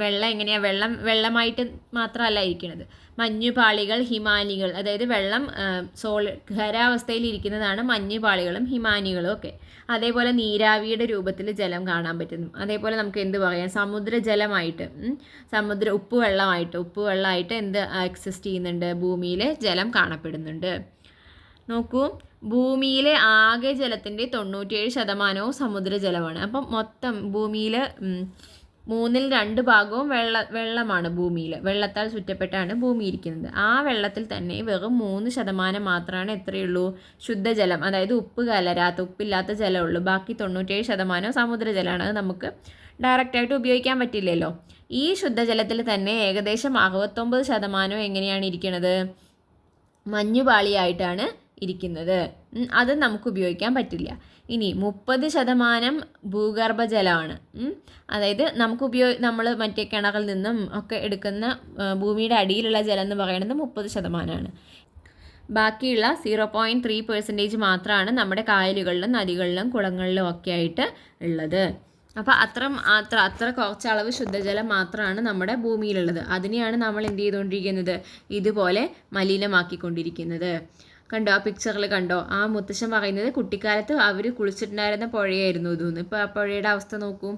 വെള്ളം എങ്ങനെയാണ്? വെള്ളമായിട്ട് മാത്രമല്ല ഇരിക്കുന്നത്. മഞ്ഞുപാളികൾ, ഹിമാനികൾ, അതായത് വെള്ളം ഖരാവസ്ഥയിൽ ഇരിക്കുന്നതാണ് മഞ്ഞുപാളികളും ഹിമാനികളും ഒക്കെ. അതേപോലെ നീരാവിയുടെ രൂപത്തിൽ ജലം കാണാൻ പറ്റുന്നു. അതേപോലെ നമുക്ക് എന്ത് പറയാം, സമുദ്രജലമായിട്ട്, ഉപ്പ് വെള്ളമായിട്ട് എന്ത് എക്സിസ്റ്റ് ചെയ്യുന്നുണ്ട്, ഭൂമിയിൽ ജലം കാണപ്പെടുന്നുണ്ട്. നോക്കൂ, ഭൂമിയിലെ ആകെ ജലത്തിൻ്റെ 97% സമുദ്രജലമാണ്. അപ്പം മൊത്തം ഭൂമിയിൽ 2/3 ഭാഗവും വെള്ളമാണ്. വെള്ളത്താൽ ചുറ്റപ്പെട്ടാണ് ഭൂമി ഇരിക്കുന്നത്. ആ വെള്ളത്തിൽ തന്നെ വെറും 3% മാത്രമാണ് എത്രയുള്ളൂ, ശുദ്ധജലം, അതായത് ഉപ്പില്ലാത്ത ജലമുള്ളൂ. ബാക്കി 97% സമുദ്രജലമാണ്. അത് നമുക്ക് ഡയറക്റ്റായിട്ട് ഉപയോഗിക്കാൻ പറ്റില്ലല്ലോ. ഈ ശുദ്ധജലത്തിൽ തന്നെ ഏകദേശം 69% എങ്ങനെയാണ് ഇരിക്കുന്നത്, മഞ്ഞുപാളിയായിട്ടാണ് ഇരിക്കുന്നത്. അത് നമുക്ക് ഉപയോഗിക്കാൻ പറ്റില്ല. ഇനി 30% ഭൂഗർഭജലമാണ്. അതായത് നമ്മൾ മറ്റേ കിണറിൽ നിന്നും ഒക്കെ എടുക്കുന്ന ഭൂമിയുടെ അടിയിലുള്ള ജലം എന്ന് പറയുന്നത് 30%. ബാക്കിയുള്ള 0.3% മാത്രമാണ് നമ്മുടെ കായലുകളിലും നദികളിലും കുളങ്ങളിലും ഒക്കെ ആയിട്ട് ഉള്ളത്. അപ്പോൾ അത്ര കുറച്ച് അളവ് ശുദ്ധജലം മാത്രമാണ് നമ്മുടെ ഭൂമിയിലുള്ളത്. അതിനെയാണ് നമ്മൾ എന്ത് ചെയ്തുകൊണ്ടിരിക്കുന്നത്, ഇതുപോലെ മലിനമാക്കിക്കൊണ്ടിരിക്കുന്നത്. കണ്ടോ, ആ പിക്ചറിൽ കണ്ടോ, ആ മുത്തശ്ശൻ പറയുന്നത് കുട്ടിക്കാലത്ത് അവർ കുളിച്ചിട്ടുണ്ടായിരുന്ന പുഴയായിരുന്നു ഇതൊന്ന്. ഇപ്പോൾ ആ പുഴയുടെ അവസ്ഥ നോക്കൂ.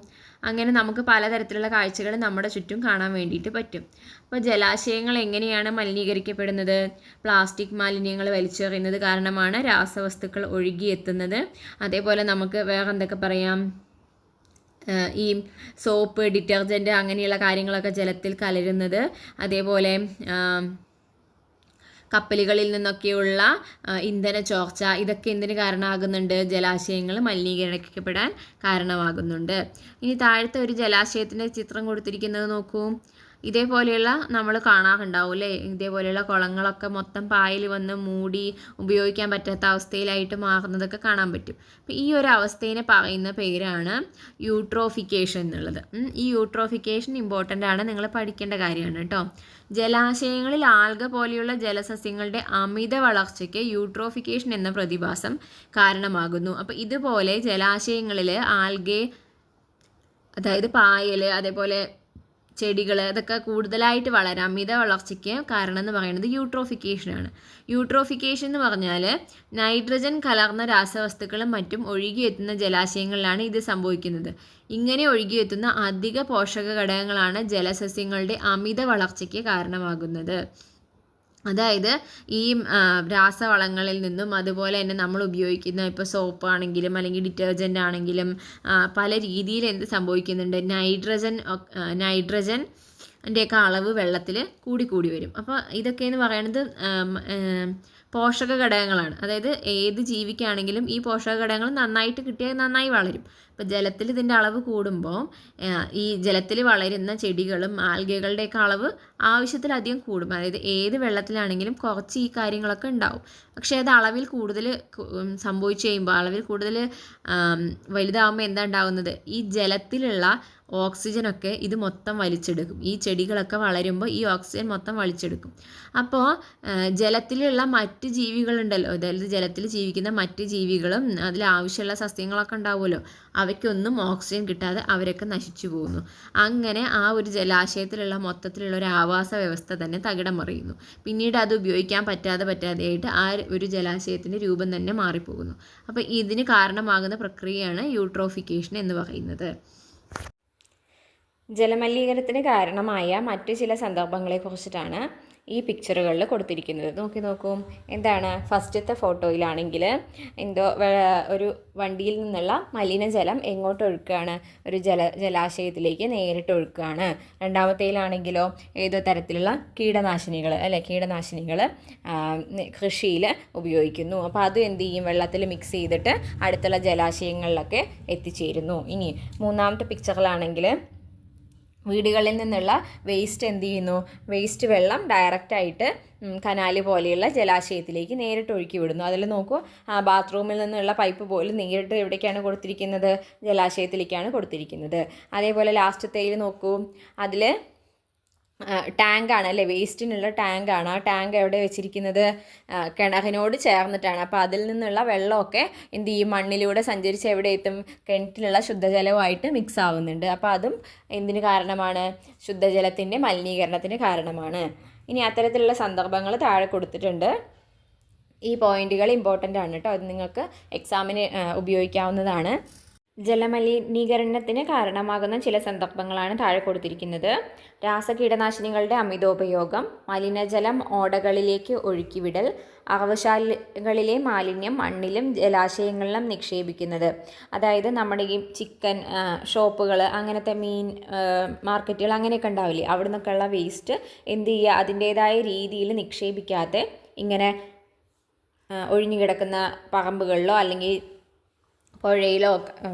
അങ്ങനെ നമുക്ക് പലതരത്തിലുള്ള കാഴ്ചകൾ നമ്മുടെ ചുറ്റും കാണാൻ വേണ്ടിയിട്ട് പറ്റും. അപ്പോൾ ജലാശയങ്ങൾ എങ്ങനെയാണ് മലിനീകരിക്കപ്പെടുന്നത്, പ്ലാസ്റ്റിക് മാലിന്യങ്ങൾ വലിച്ചെറിയുന്നത് കാരണമാണ് രാസവസ്തുക്കൾ ഒഴുകിയെത്തുന്നത്. അതേപോലെ നമുക്ക് വേറെ എന്തൊക്കെ പറയാം, ഈ സോപ്പ്, ഡിറ്റർജൻറ്റ് അങ്ങനെയുള്ള കാര്യങ്ങളൊക്കെ ജലത്തിൽ കലരുന്നത്. അതേപോലെ കപ്പലുകളിൽ നിന്നൊക്കെയുള്ള ഇന്ധന ചോർച്ച, ഇതൊക്കെ എന്തിന് കാരണമാകുന്നുണ്ട്, ജലാശയങ്ങൾ മലിനീകരിക്കപ്പെടാൻ കാരണമാകുന്നുണ്ട്. ഇനി താഴത്തെ ഒരു ജലാശയത്തിൻ്റെ ചിത്രം കൊടുത്തിരിക്കുന്നത് നോക്കൂ. ഇതേപോലെയുള്ള നമ്മൾ കാണാറുണ്ടാവും അല്ലേ, ഇതേപോലെയുള്ള കുളങ്ങളൊക്കെ മൊത്തം പായൽ വന്ന് മൂടി ഉപയോഗിക്കാൻ പറ്റാത്ത അവസ്ഥയിലായിട്ട് മാറുന്നതൊക്കെ കാണാൻ പറ്റും. അപ്പോൾ ഈ ഒരു അവസ്ഥയെ പറയുന്ന പേരാണ് യൂട്രോഫിക്കേഷൻ എന്നുള്ളത്. ഈ യൂട്രോഫിക്കേഷൻ ഇമ്പോർട്ടൻ്റ് ആണ്, നിങ്ങൾ പഠിക്കേണ്ട കാര്യമാണ് കേട്ടോ. ജലാശയങ്ങളിൽ ആൽഗ പോലെയുള്ള ജലസസ്യങ്ങളുടെ അമിത വളർച്ചയ്ക്ക് യൂട്രോഫിക്കേഷൻ എന്ന പ്രതിഭാസം കാരണമാകുന്നു. അപ്പോൾ ഇതുപോലെ ജലാശയങ്ങളിൽ ആൽഗെ, അതായത് പായൽ, അതേപോലെ ചെടികൾ, ഇതൊക്കെ കൂടുതലായിട്ട് വളരാം. അമിത വളർച്ചയ്ക്ക് കാരണം എന്ന് പറയുന്നത് യൂട്രോഫിക്കേഷനാണ്. യൂട്രോഫിക്കേഷൻ എന്ന് പറഞ്ഞാൽ നൈട്രജൻ കലർന്ന രാസവസ്തുക്കളും മറ്റും ഒഴുകിയെത്തുന്ന ജലാശയങ്ങളിലാണ് ഇത് സംഭവിക്കുന്നത്. ഇങ്ങനെ ഒഴുകിയെത്തുന്ന അധിക പോഷക ഘടകങ്ങളാണ് ജലസസ്യങ്ങളുടെ അമിത വളർച്ചയ്ക്ക് കാരണമാകുന്നത്. അതായത് ഈ രാസവളങ്ങളിൽ നിന്നും അതുപോലെ തന്നെ നമ്മൾ ഉപയോഗിക്കുന്ന ഇപ്പോൾ സോപ്പ് ആണെങ്കിലും അല്ലെങ്കിൽ ഡിറ്റർജൻ്റ് ആണെങ്കിലും പല രീതിയിൽ എന്ത് സംഭവിക്കുന്നുണ്ട്, നൈട്രജൻ്റെയൊക്കെ അളവ് വെള്ളത്തിൽ കൂടി വരും. അപ്പോൾ ഇതൊക്കെയെന്ന് പറയുന്നത് പോഷക ഘടകങ്ങളാണ്. അതായത് ഏത് ജീവിക്കാണെങ്കിലും ഈ പോഷക ഘടകങ്ങൾ നന്നായിട്ട് കിട്ടിയാൽ നന്നായി വളരും. ഇപ്പോൾ ജലത്തിൽ ഇതിൻ്റെ അളവ് കൂടുമ്പോൾ ഈ ജലത്തിൽ വളരുന്ന ചെടികളും ആൽഗകളുടെയൊക്കെ അളവ് ആവശ്യത്തിലധികം കൂടും. അതായത് ഏത് വെള്ളത്തിലാണെങ്കിലും കുറച്ച് ഈ കാര്യങ്ങളൊക്കെ ഉണ്ടാവും. പക്ഷേ അത് അളവിൽ കൂടുതൽ സംഭവിച്ചു കഴിയുമ്പോൾ, അളവിൽ കൂടുതൽ വലുതാകുമ്പോൾ എന്താ ഉണ്ടാകുന്നത്, ഈ ജലത്തിലുള്ള ഓക്സിജനൊക്കെ ഇത് മൊത്തം വലിച്ചെടുക്കും. ഈ ചെടികളൊക്കെ വളരുമ്പോൾ ഈ ഓക്സിജൻ മൊത്തം വലിച്ചെടുക്കും. അപ്പോൾ ജലത്തിലുള്ള മറ്റ് ജീവികളുണ്ടല്ലോ, അതായത് ജലത്തിൽ ജീവിക്കുന്ന മറ്റ് ജീവികളും അതിൽ ആവശ്യമുള്ള സസ്യങ്ങളൊക്കെ ഉണ്ടാവുമല്ലോ, അവയ്ക്കൊന്നും ഓക്സിജൻ കിട്ടാതെ അവരൊക്കെ നശിച്ചു പോകുന്നു. അങ്ങനെ ആ ഒരു ജലാശയത്തിലുള്ള മൊത്തത്തിലുള്ള ഒരു ആവാസ വ്യവസ്ഥ തന്നെ തകിടം മറിയുന്നു. പിന്നീട് അത് ഉപയോഗിക്കാൻ പറ്റാതെയായിട്ട് ആ ഒരു ജലാശയത്തിൻ്റെ രൂപം തന്നെ മാറിപ്പോകുന്നു. അപ്പോൾ ഇതിന് കാരണമാകുന്ന പ്രക്രിയയാണ് യൂട്രോഫിക്കേഷൻ എന്ന് പറയുന്നത്. ജലമലിനീകരണത്തിന് കാരണമായ മറ്റു ചില സന്ദർഭങ്ങളെക്കുറിച്ചിട്ടാണ് ഈ പിക്ചറുകളിൽ കൊടുത്തിരിക്കുന്നത്. നോക്കൂ, എന്താണ് ഫസ്റ്റത്തെ ഫോട്ടോയിലാണെങ്കിൽ ഒരു വണ്ടിയിൽ നിന്നുള്ള മലിനജലം എങ്ങോട്ട് ഒഴുക്കുകയാണ്, ഒരു ജലാശയത്തിലേക്ക് നേരിട്ട് ഒഴുക്കുകയാണ്. രണ്ടാമത്തേലാണെങ്കിലോ ഏതോ തരത്തിലുള്ള കീടനാശിനികൾ കൃഷിയിൽ ഉപയോഗിക്കുന്നു. അപ്പോൾ അത് എന്ത് ചെയ്യും, വെള്ളത്തിൽ മിക്സ് ചെയ്തിട്ട് അടുത്തുള്ള ജലാശയങ്ങളിലൊക്കെ എത്തിച്ചേരുന്നു. ഇനി മൂന്നാമത്തെ പിക്ചറിലാണെങ്കിൽ വീടുകളിൽ നിന്നുള്ള വേസ്റ്റ് എന്ത് ചെയ്യുന്നു, വേസ്റ്റ് വെള്ളം ഡയറക്റ്റായിട്ട് കനാല് പോലെയുള്ള ജലാശയത്തിലേക്ക് നേരിട്ട് ഒഴുക്കി വിടുന്നു. അതിൽ നോക്കൂ, ബാത്റൂമിൽ നിന്നുള്ള പൈപ്പ് പോലും നേരിട്ട് എവിടേക്കാണ് കൊടുത്തിരിക്കുന്നത്, ജലാശയത്തിലേക്കാണ് കൊടുത്തിരിക്കുന്നത്. അതേപോലെ ലാസ്റ്റത്തേൽ നോക്കൂ, അതിൽ ടാങ്കാണ് അല്ലേ, വേസ്റ്റിനുള്ള ടാങ്കാണ്. ആ ടാങ്ക് എവിടെ വെച്ചിരിക്കുന്നത്, കിണറിനോട് ചേർന്നിട്ടാണ്. അപ്പോൾ അതിൽ നിന്നുള്ള വെള്ളമൊക്കെ എന്ത് ചെയ്യും, മണ്ണിലൂടെ സഞ്ചരിച്ച് എവിടെ എത്തും, കിണറ്റിലുള്ള ശുദ്ധജലവുമായിട്ട് മിക്സ് ആവുന്നുണ്ട്. അപ്പോൾ അതും എന്തിന് കാരണമാണ്, ശുദ്ധജലത്തിൻ്റെ മലിനീകരണത്തിന് കാരണമാണ്. ഇനി അത്തരത്തിലുള്ള സന്ദർഭങ്ങൾ താഴെ കൊടുത്തിട്ടുണ്ട്. ഈ പോയിന്റുകൾ ഇമ്പോർട്ടൻ്റ് ആണ് കേട്ടോ. അത് നിങ്ങൾക്ക് എക്സാമിന് ഉപയോഗിക്കാവുന്നതാണ്. ജലമലിനീകരണത്തിന് കാരണമാകുന്ന ചില സന്ദർഭങ്ങളാണ് താഴെ കൊടുത്തിരിക്കുന്നത്. രാസകീടനാശിനികളുടെ അമിതോപയോഗം, മലിനജലം ഓടകളിലേക്ക് ഒഴുക്കിവിടൽ, അറവുശാലകളിലെ മാലിന്യം മണ്ണിലും ജലാശയങ്ങളിലും നിക്ഷേപിക്കുന്നത്. അതായത് നമ്മുടെ ഈ ചിക്കൻ ഷോപ്പുകൾ, അങ്ങനത്തെ മീൻ മാർക്കറ്റുകൾ അങ്ങനെയൊക്കെ ഉണ്ടാവില്ലേ, അവിടെ നിന്നൊക്കെയുള്ള വേസ്റ്റ് എന്ത് ചെയ്യുക, അതിൻ്റേതായ രീതിയിൽ നിക്ഷേപിക്കാതെ ഇങ്ങനെ ഒഴിഞ്ഞു കിടക്കുന്ന പറമ്പുകളിലോ അല്ലെങ്കിൽ പുഴയിലോ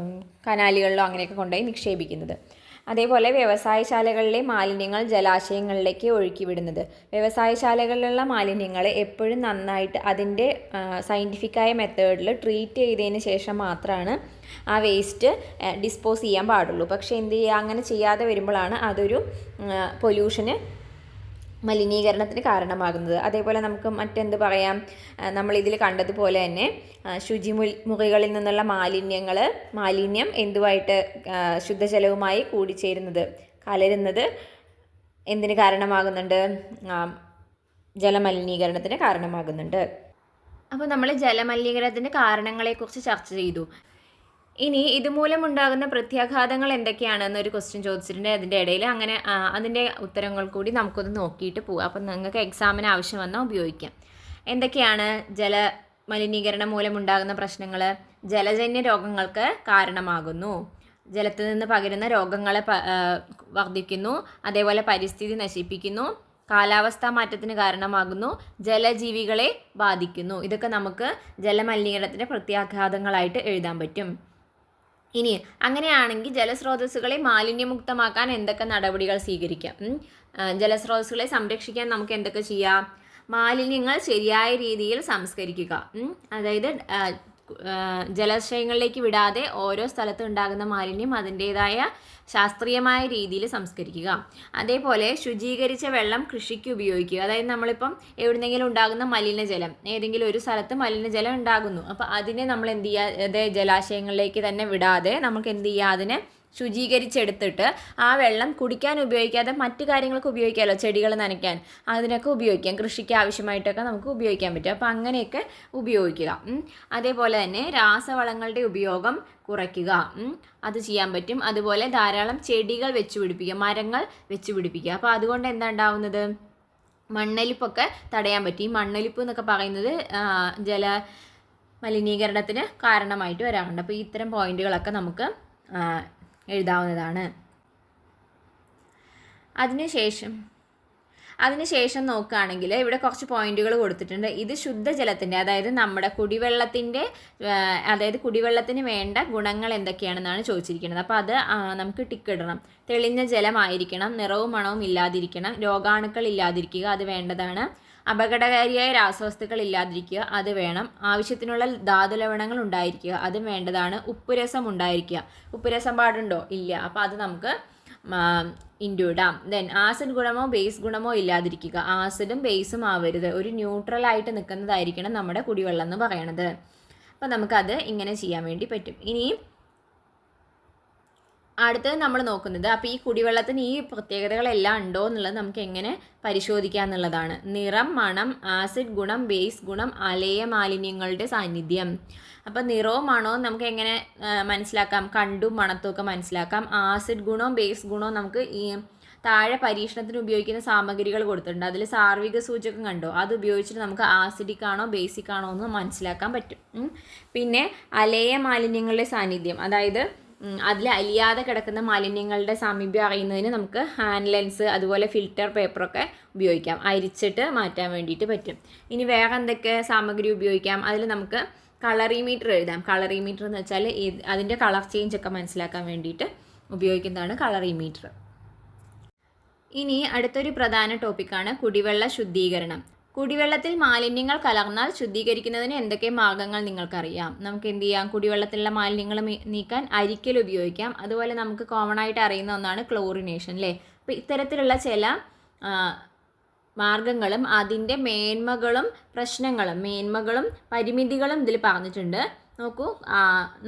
കനാലുകളിലോ അങ്ങനെയൊക്കെ കൊണ്ടുപോയി നിക്ഷേപിക്കുന്നത്. അതേപോലെ വ്യവസായശാലകളിലെ മാലിന്യങ്ങൾ ജലാശയങ്ങളിലേക്ക് ഒഴുക്കി വിടുന്നത്. വ്യവസായശാലകളിലുള്ള മാലിന്യങ്ങൾ എപ്പോഴും നന്നായിട്ട് അതിൻ്റെ സയൻറ്റിഫിക്കായ മെത്തേഡിൽ ട്രീറ്റ് ചെയ്തതിന് ശേഷം മാത്രമാണ് ആ വേസ്റ്റ് ഡിസ്പോസ് ചെയ്യാൻ പാടുള്ളൂ. പക്ഷേ എന്ത് ചെയ്യുക, അങ്ങനെ ചെയ്യാതെ വരുമ്പോഴാണ് അതൊരു പൊല്യൂഷന്, മലിനീകരണത്തിന് കാരണമാകുന്നത്. അതേപോലെ നമുക്ക് മറ്റെന്ത് പറയാം, നമ്മളിതിൽ കണ്ടതുപോലെ തന്നെ ശുചിമുറികളിൽ നിന്നുള്ള മാലിന്യം എന്തുമായിട്ട് ശുദ്ധജലവുമായി കൂടിച്ചേരുന്നത്, കലരുന്നത് എന്തിന് കാരണമാകുന്നുണ്ട്, ജലമലിനീകരണത്തിന് കാരണമാകുന്നുണ്ട്. അപ്പോൾ നമ്മൾ ജലമലിനീകരണത്തിൻ്റെ കാരണങ്ങളെക്കുറിച്ച് ചർച്ച ചെയ്തു. ഇനി ഇതുമൂലമുണ്ടാകുന്ന പ്രത്യാഘാതങ്ങൾ എന്തൊക്കെയാണെന്നൊരു ക്വസ്റ്റ്യൻ ചോദിച്ചിട്ടുണ്ട് അതിൻ്റെ ഇടയിൽ. അങ്ങനെ അതിൻ്റെ ഉത്തരങ്ങൾ കൂടി നമുക്കൊന്ന് നോക്കിയിട്ട് പോകാം. അപ്പം നിങ്ങൾക്ക് എക്സാമിന് ആവശ്യം വന്നാൽ ഉപയോഗിക്കാം. എന്തൊക്കെയാണ് ജലമലിനീകരണം മൂലമുണ്ടാകുന്ന പ്രശ്നങ്ങൾ? ജലജന്യ രോഗങ്ങൾക്ക് കാരണമാകുന്നു, ജലത്തിൽ നിന്ന് പകരുന്ന രോഗങ്ങളെ വർദ്ധിക്കുന്നു, അതേപോലെ പരിസ്ഥിതി നശിപ്പിക്കുന്നു, കാലാവസ്ഥാ മാറ്റത്തിന് കാരണമാകുന്നു, ജലജീവികളെ ബാധിക്കുന്നു. ഇതൊക്കെ നമുക്ക് ജലമലിനീകരണത്തിൻ്റെ പ്രത്യാഘാതങ്ങളായിട്ട് എഴുതാൻ പറ്റും. ഇനി അങ്ങനെയാണെങ്കിൽ ജലസ്രോതസ്സുകളെ മാലിന്യമുക്തമാക്കാൻ എന്തൊക്കെ നടപടികൾ സ്വീകരിക്കാം? ജലസ്രോതസ്സുകളെ സംരക്ഷിക്കാൻ നമുക്ക് എന്തൊക്കെ ചെയ്യാം? മാലിന്യങ്ങൾ ശരിയായ രീതിയിൽ സംസ്കരിക്കുക. അതായത് ജലാശയങ്ങളിലേക്ക് വിടാതെ ഓരോ സ്ഥലത്തും ഉണ്ടാകുന്ന മാലിന്യം അതിൻ്റേതായ ശാസ്ത്രീയമായ രീതിയിൽ സംസ്കരിക്കുക. അതേപോലെ ശുചീകരിച്ച വെള്ളം കൃഷിക്ക് ഉപയോഗിക്കുക. അതായത് നമ്മളിപ്പം എവിടുന്നെങ്കിലും ഉണ്ടാകുന്ന മലിനജലം, ഏതെങ്കിലും ഒരു സ്ഥലത്ത് മലിനജലം ഉണ്ടാകുന്നു, അപ്പോൾ അതിനെ നമ്മൾ എന്ത് ചെയ്യുക, ജലാശയങ്ങളിലേക്ക് തന്നെ വിടാതെ നമുക്ക് എന്ത് ചെയ്യുക, അതിനെ ശുചീകരിച്ചെടുത്തിട്ട് ആ വെള്ളം കുടിക്കാൻ ഉപയോഗിക്കാതെ മറ്റു കാര്യങ്ങൾക്ക് ഉപയോഗിക്കാമല്ലോ, ചെടികൾ നനയ്ക്കാൻ, അതിനൊക്കെ ഉപയോഗിക്കാം, കൃഷിക്ക് ആവശ്യമായിട്ടൊക്കെ നമുക്ക് ഉപയോഗിക്കാൻ പറ്റും. അപ്പോൾ അങ്ങനെയൊക്കെ ഉപയോഗിക്കുക. അതേപോലെ തന്നെ രാസവളങ്ങളുടെ ഉപയോഗം കുറയ്ക്കുക, അത് ചെയ്യാൻ പറ്റും. അതുപോലെ ധാരാളം ചെടികൾ വെച്ച് പിടിപ്പിക്കുക, മരങ്ങൾ വെച്ച് പിടിപ്പിക്കുക. അപ്പോൾ അതുകൊണ്ട് എന്താ ഉണ്ടാവുന്നത്, മണ്ണൊലിപ്പൊക്കെ തടയാൻ പറ്റും. ഈ മണ്ണൊലിപ്പ് എന്നൊക്കെ പറയുന്നത് ജല മലിനീകരണത്തിന് കാരണമായിട്ട് വരാറുണ്ട്. അപ്പോൾ ഇത്തരം പോയിന്റുകളൊക്കെ നമുക്ക് എഴുതാവുന്നതാണ്. അതിനുശേഷം നോക്കുകയാണെങ്കിൽ ഇവിടെ കുറച്ച് പോയിന്റുകൾ കൊടുത്തിട്ടുണ്ട്. ഇത് ശുദ്ധജലത്തിൻ്റെ, അതായത് നമ്മുടെ കുടിവെള്ളത്തിന് വേണ്ട ഗുണങ്ങൾ എന്തൊക്കെയാണെന്നാണ് ചോദിച്ചിരിക്കുന്നത്. അപ്പോൾ അത് നമുക്ക് ടിക്ക് ഇടണം. തെളിഞ്ഞ ജലമായിരിക്കണം, നിറവും മണവും ഇല്ലാതിരിക്കണം, രോഗാണുക്കൾ ഇല്ലാതിരിക്കുക, അത് വേണ്ടതാണ്. അപകടകാരിയായ രാസവസ്തുക്കൾ ഇല്ലാതിരിക്കുക, അത് വേണം. ആവശ്യത്തിനുള്ള ധാതുലവണങ്ങൾ ഉണ്ടായിരിക്കുക, അതും വേണ്ടതാണ്. ഉപ്പുരസം ഉണ്ടായിരിക്കുക, ഉപ്പുരസം പാടുണ്ടോ? ഇല്ല. അപ്പോൾ അത് നമുക്ക് ഇൻഡു ഇടാം. ദെൻ ആസിഡ് ഗുണമോ ബേസ് ഗുണമോ ഇല്ലാതിരിക്കുക, ആസിഡും ബേസും ആവരുത്, ഒരു ന്യൂട്രലായിട്ട് നിൽക്കുന്നതായിരിക്കണം നമ്മുടെ കുടിവെള്ളം എന്ന് പറയണത്. അപ്പോൾ നമുക്കത് ഇങ്ങനെ ചെയ്യാൻ വേണ്ടി പറ്റും. ഇനി അടുത്തത് നമ്മൾ നോക്കുന്നത്, അപ്പോൾ ഈ കുടിവെള്ളത്തിന് ഈ പ്രത്യേകതകളെല്ലാം ഉണ്ടോ എന്നുള്ളത് നമുക്ക് എങ്ങനെ പരിശോധിക്കുക എന്നുള്ളതാണ്. നിറം, മണം, ആസിഡ് ഗുണം, ബേസ് ഗുണം, അലേയ മാലിന്യങ്ങളുടെ സാന്നിധ്യം. അപ്പോൾ നിറവും മണവും നമുക്ക് എങ്ങനെ മനസ്സിലാക്കാം? കണ്ടും മണത്തുമൊക്കെ മനസ്സിലാക്കാം. ആസിഡ് ഗുണവും ബേസ് ഗുണവും നമുക്ക് ഈ താഴെ പരീക്ഷണത്തിന് ഉപയോഗിക്കുന്ന സാമഗ്രികൾ കൊടുത്തിട്ടുണ്ട്, അതിൽ സാർവിക സൂചകം കണ്ടോ, അത് ഉപയോഗിച്ചിട്ട് നമുക്ക് ആസിഡിക് ആണോ ബേസിക് ആണോ എന്ന് മനസ്സിലാക്കാൻ പറ്റും. പിന്നെ അലേയ മാലിന്യങ്ങളുടെ സാന്നിധ്യം, അതായത് അതിൽ അലിയാതെ കിടക്കുന്ന മാലിന്യങ്ങളുടെ സാമീപ്യം അറിയുന്നതിന് നമുക്ക് ഹാൻഡ് ലെൻസ്, അതുപോലെ ഫിൽറ്റർ പേപ്പറൊക്കെ ഉപയോഗിക്കാം, അരിച്ചിട്ട് മാറ്റാൻ വേണ്ടിയിട്ട് പറ്റും. ഇനി വേറെ എന്തൊക്കെ സാമഗ്രി ഉപയോഗിക്കാം? അതിൽ നമുക്ക് കളറിമീറ്റർ എഴുതാം. കളറിമീറ്റർ എന്ന് വെച്ചാൽ അതിൻ്റെ കളർ ചേഞ്ച് ഒക്കെ മനസ്സിലാക്കാൻ വേണ്ടിയിട്ട് ഉപയോഗിക്കുന്നതാണ് കളറിമീറ്റർ. ഇനി അടുത്തൊരു പ്രധാന ടോപ്പിക്കാണ് കുടിവെള്ള ശുദ്ധീകരണം. കുടിവെള്ളത്തിൽ മാലിന്യങ്ങൾ കലർന്നാൽ ശുദ്ധീകരിക്കുന്നതിന് എന്തൊക്കെ മാർഗ്ഗങ്ങൾ നിങ്ങൾക്കറിയാം? നമുക്ക് എന്ത് ചെയ്യാം? കുടിവെള്ളത്തിലുള്ള മാലിന്യങ്ങൾ നീക്കാൻ അരിക്കൽ ഉപയോഗിക്കാം. അതുപോലെ നമുക്ക് കോമൺ ആയിട്ട് അറിയുന്ന ഒന്നാണ് ക്ലോറിനേഷൻ, അല്ലേ? അപ്പോൾ ഇത്തരത്തിലുള്ള ചില മാർഗ്ഗങ്ങളും അതിൻ്റെ മേന്മകളും പരിമിതികളും ഇതിൽ പറഞ്ഞിട്ടുണ്ട്. നോക്കൂ,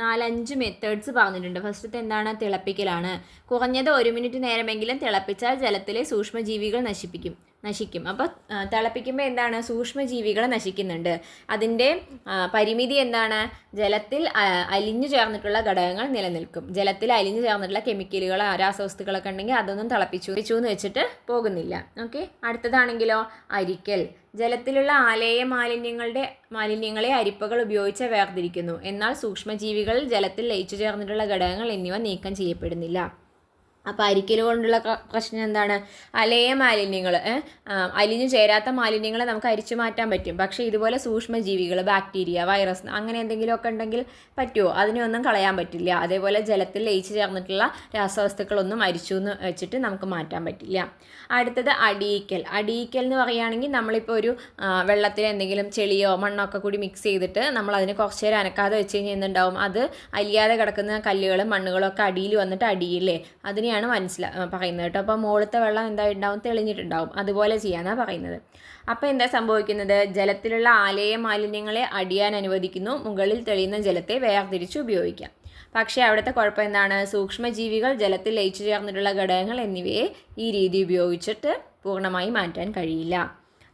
4-5 മെത്തേഡ്സ് പറഞ്ഞിട്ടുണ്ട്. ഫസ്റ്റത്തെ എന്താണ്? തിളപ്പിക്കലാണ്. കുറഞ്ഞത് 1 മിനിറ്റ് നേരമെങ്കിലും തിളപ്പിച്ചാൽ ജലത്തിലെ സൂക്ഷ്മജീവികൾ നശിപ്പിക്കും. നശിക്കും. അപ്പോൾ തിളപ്പിക്കുമ്പോൾ എന്താണ്, സൂക്ഷ്മജീവികൾ നശിക്കുന്നുണ്ട്. അതിൻ്റെ പരിമിതി എന്താണ്, ജലത്തിൽ അലിഞ്ഞു ചേർന്നിട്ടുള്ള ഘടകങ്ങൾ നിലനിൽക്കും. ജലത്തിൽ അലിഞ്ഞു ചേർന്നിട്ടുള്ള കെമിക്കലുകൾ, രാസവസ്തുക്കളൊക്കെ ഉണ്ടെങ്കിൽ അതൊന്നും തിളപ്പിച്ചു എന്ന് വെച്ചിട്ട് പോകുന്നില്ല. ഓക്കെ. അടുത്തതാണെങ്കിലോ അരിക്കൽ. ജലത്തിലുള്ള ആലേയ മാലിന്യങ്ങളെ അരിപ്പകൾ ഉപയോഗിച്ച് വേർതിരിക്കുന്നു. എന്നാൽ സൂക്ഷ്മജീവികൾ ജലത്തിൽ ലയിച്ചു ചേർന്നിട്ടുള്ള ഘടകങ്ങൾ എന്നിവ നീക്കം ചെയ്യപ്പെടുന്നില്ല. അപ്പോൾ അരിക്കൽ കൊണ്ടുള്ള പ്രശ്നം എന്താണ്, അലേയ മാലിന്യങ്ങൾ, അലിഞ്ഞു ചേരാത്ത മാലിന്യങ്ങളെ നമുക്ക് അരിച്ചു മാറ്റാൻ പറ്റും. പക്ഷേ ഇതുപോലെ സൂക്ഷ്മജീവികൾ, ബാക്ടീരിയ, വൈറസ് അങ്ങനെ എന്തെങ്കിലുമൊക്കെ ഉണ്ടെങ്കിൽ പറ്റുമോ, അതിനെയൊന്നും കളയാൻ പറ്റില്ല. അതേപോലെ ജലത്തിൽ ലയിച്ചു ചേർന്നിട്ടുള്ള രാസവസ്തുക്കളൊന്നും അരിച്ചു എന്ന് വെച്ചിട്ട് നമുക്ക് മാറ്റാൻ പറ്റില്ല. അടുത്തത് അടിയിക്കൽ. അടിയിക്കൽ എന്ന് പറയുകയാണെങ്കിൽ നമ്മളിപ്പോൾ ഒരു വെള്ളത്തിൽ എന്തെങ്കിലും ചെളിയോ മണ്ണോ ഒക്കെ കൂടി മിക്സ് ചെയ്തിട്ട് നമ്മൾ അതിനെ കുറച്ച് നേരം അനക്കാതെ വെച്ച് കഴിഞ്ഞാൽ എന്തുണ്ടാവും, അത് അലിയാതെ കിടക്കുന്ന കല്ലുകളും മണ്ണുകളും ഒക്കെ അടിയിൽ വന്നിട്ട് അടിയില്ലേ, അതിനെയാണ് പറയുന്നത് കേട്ടോ. അപ്പോൾ മുകളിലത്തെ വെള്ളം എന്തായിട്ടുണ്ടാവും, തെളിഞ്ഞിട്ടുണ്ടാവും. അതുപോലെ ചെയ്യാനാണ് പറയുന്നത്. അപ്പോൾ എന്താ സംഭവിക്കുന്നത്, ജലത്തിലുള്ള ആലേയ മാലിന്യങ്ങളെ അടിയാൻ അനുവദിക്കുന്നു. മുകളിൽ തെളിയുന്ന ജലത്തെ വേർതിരിച്ച് ഉപയോഗിക്കാം. പക്ഷേ അവിടുത്തെ കുഴപ്പം എന്താണ്, സൂക്ഷ്മജീവികൾ, ജലത്തിൽ ലയിച്ചു ചേർന്നിട്ടുള്ള ഘടകങ്ങൾ എന്നിവയെ ഈ രീതി ഉപയോഗിച്ചിട്ട് പൂർണ്ണമായി മാറ്റാൻ കഴിയില്ല.